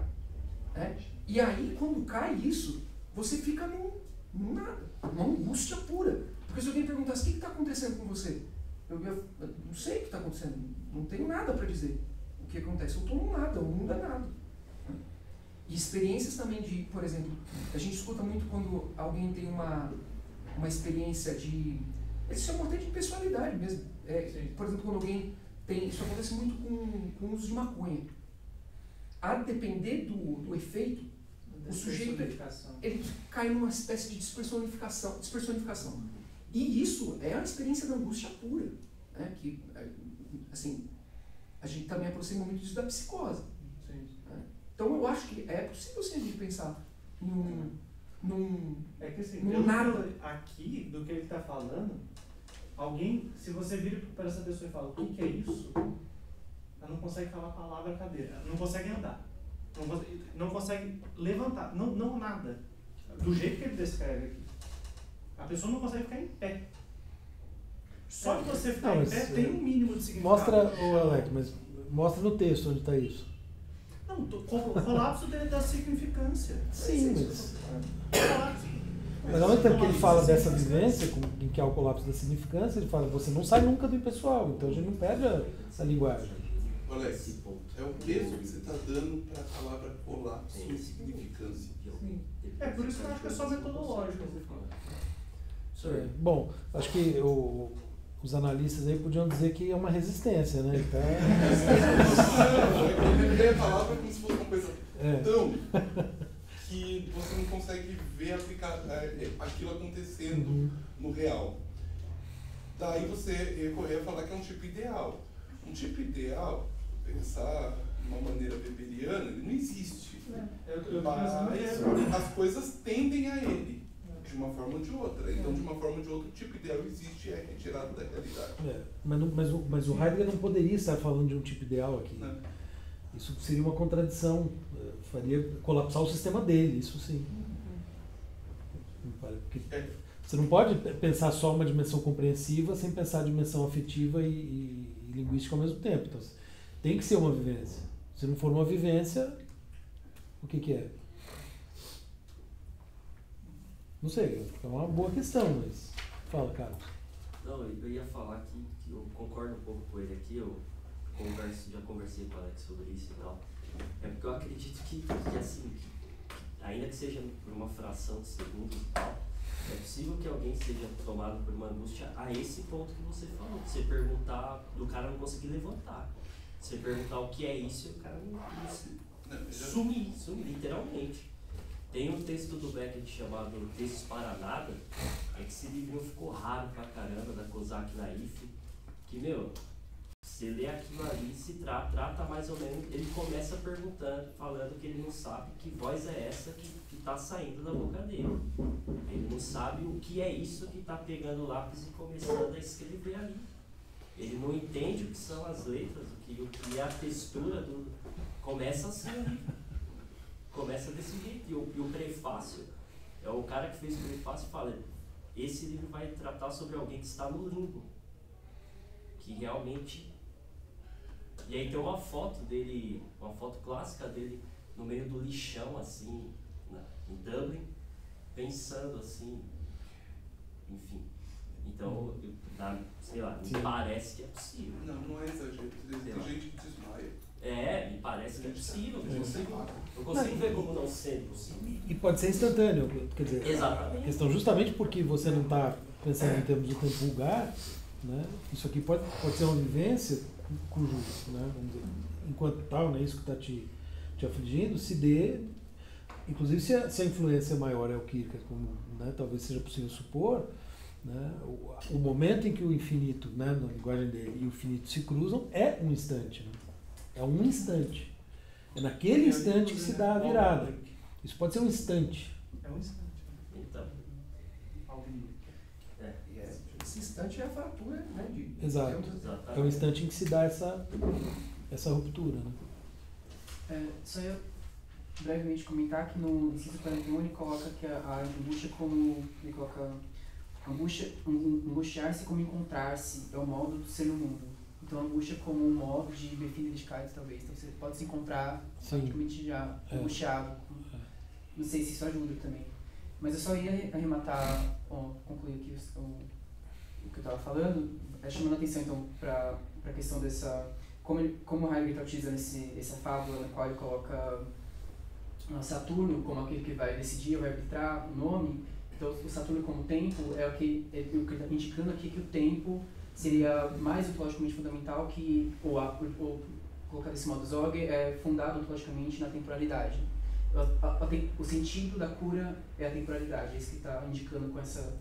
Né? E aí, quando cai isso, você fica num nada, numa angústia pura. Porque se alguém perguntasse, o que está acontecendo com você? Eu não sei o que está acontecendo, não tenho nada para dizer. O que acontece? Eu estou num nada, o mundo é nada. E experiências também de, por exemplo, a gente escuta muito quando alguém tem uma experiência de... Eles chamam até de pessoalidade mesmo. Por exemplo, quando alguém tem... Isso acontece muito com o uso de maconha. A depender do efeito, o sujeito ele cai numa espécie de despersonificação. E isso é a experiência da angústia pura. Né? Que, assim, a gente também aproxima muito disso da psicose. Né? Então eu acho que é possível sim a gente pensar num é que assim, num nada. Aqui, do que ele está falando, alguém, se você vira para essa pessoa e fala, o que é isso? Ela não consegue falar a palavra cadeira, não consegue andar, não consegue levantar, não nada. Do jeito que ele descreve aqui. A pessoa não consegue ficar em pé. Só que você ficar em pé tem um mínimo de significado. Mostra, Alex, mas mostra no texto onde está isso. Não, o colapso dele dá significância. Sim, mas... Mas ao mesmo tempo que ele fala dessa vivência, em que há o colapso da significância, ele fala, você não sai nunca do impessoal, então a gente não perde a linguagem. Alex, é o peso que você está dando para a palavra colapso e significância. Sim. É por isso que eu acho que é só metodológico. Bom, acho que os analistas aí podiam dizer que é uma resistência, né? Então... Eu lembrei a palavra como se fosse uma coisa tão que você não consegue ver aquilo acontecendo no real. Daí você recorrer a falar que é um tipo ideal. Um tipo ideal, pensar de uma maneira weberiana, ele não existe. Mas as coisas tendem a ele, de uma forma ou de outra. Então, de uma forma ou de outra, o tipo ideal existe e é retirado da realidade. Mas o Heidegger não poderia estar falando de um tipo ideal aqui. Não. Isso seria uma contradição, faria colapsar o sistema dele, isso sim. Porque você não pode pensar só uma dimensão compreensiva sem pensar a dimensão afetiva e linguística ao mesmo tempo. Então, tem que ser uma vivência. Se não for uma vivência, o que é? Não sei, é uma boa questão, mas... Fala, Carlos. Não, eu ia falar que eu concordo um pouco com ele aqui, já conversei com o Alex sobre isso e tal. É porque eu acredito que assim, ainda que seja por uma fração de segundos e tal, é possível que alguém seja tomado por uma angústia a esse ponto que você falou. Você perguntar, do cara não conseguir levantar. Você perguntar o que é isso e o cara não sumir, literalmente. Tem um texto do Beckett chamado Textos para Nada, esse livro ficou raro pra caramba, da Kozak Naif, que, você lê aquilo ali, se trata mais ou menos, ele começa perguntando, falando que ele não sabe que voz é essa que tá saindo da boca dele. Ele não sabe o que é isso que tá pegando o lápis e começando a escrever ali. Ele não entende o que são as letras, o que é a textura do... Começa assim ali. Começa desse jeito. E o prefácio, é o cara que fez o prefácio fala, esse livro vai tratar sobre alguém que está no limbo. Que realmente... E aí tem uma foto dele, uma foto clássica dele no meio do lixão, assim, em Dublin, pensando assim, enfim. Então, sei lá, me parece que é possível. Não é exagero. Tem gente que desmaia. Me parece que é possível. Eu consigo ver como não sendo possível. E pode ser instantâneo, quer dizer, exatamente. A questão justamente porque você não está pensando em termos de tempo vulgar, né? Isso aqui pode ser uma vivência cujo, né, vamos dizer, enquanto tal, né, isso que está te afligindo, se dê, inclusive se a influência maior é o Kierkegaard, como, né, talvez seja possível supor, né? O momento em que o infinito, né, na linguagem dele, e o finito se cruzam é um instante. Né? É um instante. É naquele instante que se dá a virada. Isso pode ser um instante. É um instante. Então, esse instante é a fratura, né? Exato. É o instante em que se dá essa ruptura. Né? Só eu brevemente comentar que no inciso 41 ele coloca que a angústia como... Ele coloca angustiar-se como encontrar-se é o modo do ser no mundo. Então a angústia como um modo de Befindlichkeit, talvez. Então você pode se encontrar praticamente já angustiado. Não sei se isso ajuda também. Mas eu só ia arrematar, concluir aqui o que eu estava falando, chamando a atenção então para a questão dessa... Como o Heidegger está utilizando essa fábula na qual ele coloca Saturno como aquele que vai decidir, vai arbitrar o nome. Então o Saturno como tempo é o que ele está indicando aqui, que o tempo seria mais ontologicamente fundamental que, ou colocar desse modo, Zog é fundado ontologicamente na temporalidade. O sentido da cura é a temporalidade, é isso que está indicando com essa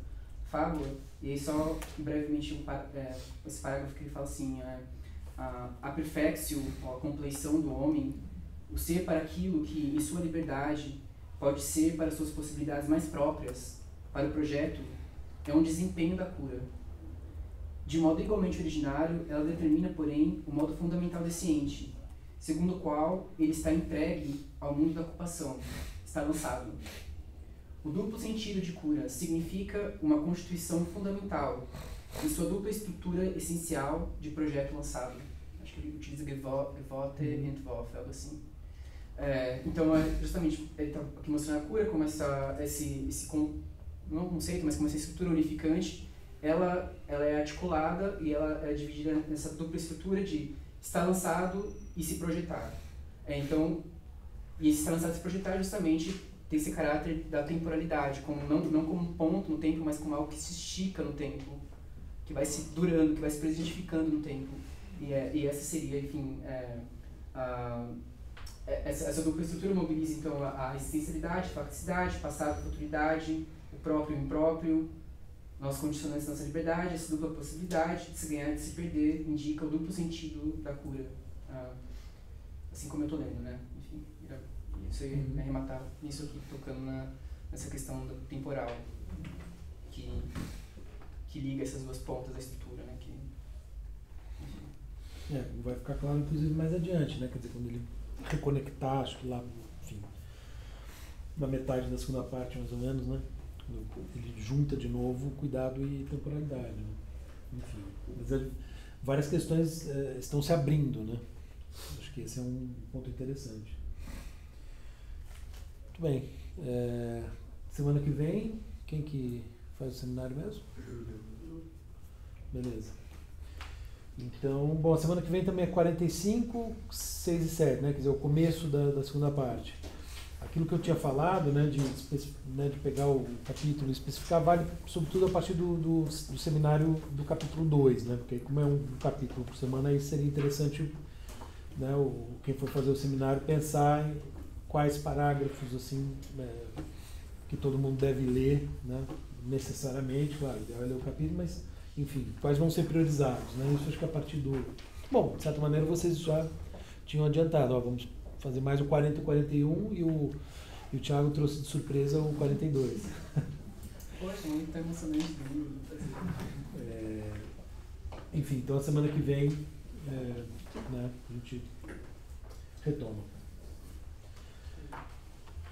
fábula. E aí só brevemente esse parágrafo que ele fala assim, a perfectio, a compleição do homem, o ser para aquilo que em sua liberdade pode ser para suas possibilidades mais próprias, para o projeto, é um desempenho da cura. De modo igualmente originário, ela determina, porém, o modo fundamental desse ente, segundo o qual ele está entregue ao mundo da ocupação, está lançado. O duplo sentido de cura significa uma constituição fundamental, em sua dupla estrutura essencial de projeto lançado. Acho que ele utiliza Gewote e Entwurf, algo assim. Então, justamente, ele está aqui mostrando a cura como esse não é um conceito, mas como essa estrutura unificante, ela é articulada e ela é dividida nessa dupla estrutura de estar lançado e se projetar. Então, e esse estar lançado e se projetar justamente tem esse caráter da temporalidade, não como um ponto no tempo, mas como algo que se estica no tempo, que vai se durando, que vai se presentificando no tempo. E essa seria, enfim, essa dupla estrutura mobiliza então a existencialidade, a facticidade, passado, futuridade, o próprio e o impróprio, nós condicionantes da nossa liberdade. Essa dupla possibilidade de se ganhar e de se perder indica o duplo sentido da cura, assim como eu estou lendo, né? Enfim, isso aí é arrematar nisso aqui, tocando nessa questão do temporal, que liga essas duas pontas da estrutura, né? Vai ficar claro, inclusive, mais adiante, né? Quer dizer, quando ele reconectar, acho que lá, enfim, na metade da segunda parte, mais ou menos, né? Ele junta de novo cuidado e temporalidade, né? Enfim, mas várias questões estão se abrindo, né? Acho que esse é um ponto interessante. Muito bem. Semana que vem, quem que faz o seminário mesmo? Beleza. Então, bom, a semana que vem também é 45, 6 e 7, né? Quer dizer, o começo da segunda parte. Aquilo que eu tinha falado, né, de pegar o capítulo e especificar, vale sobretudo a partir do seminário do capítulo 2, né? Porque como é um capítulo por semana, aí seria interessante, né, quem for fazer o seminário pensar em quais parágrafos assim, que todo mundo deve ler, né, necessariamente, claro, ideal é ler o capítulo, mas enfim, quais vão ser priorizados, né? Isso acho que a partir do... Bom, de certa maneira vocês já tinham adiantado, vamos fazer mais o 40 e o 41 e o Thiago trouxe de surpresa o 42. Poxa, muito emocionante. Enfim, então a semana que vem né, a gente retoma.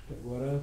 Agora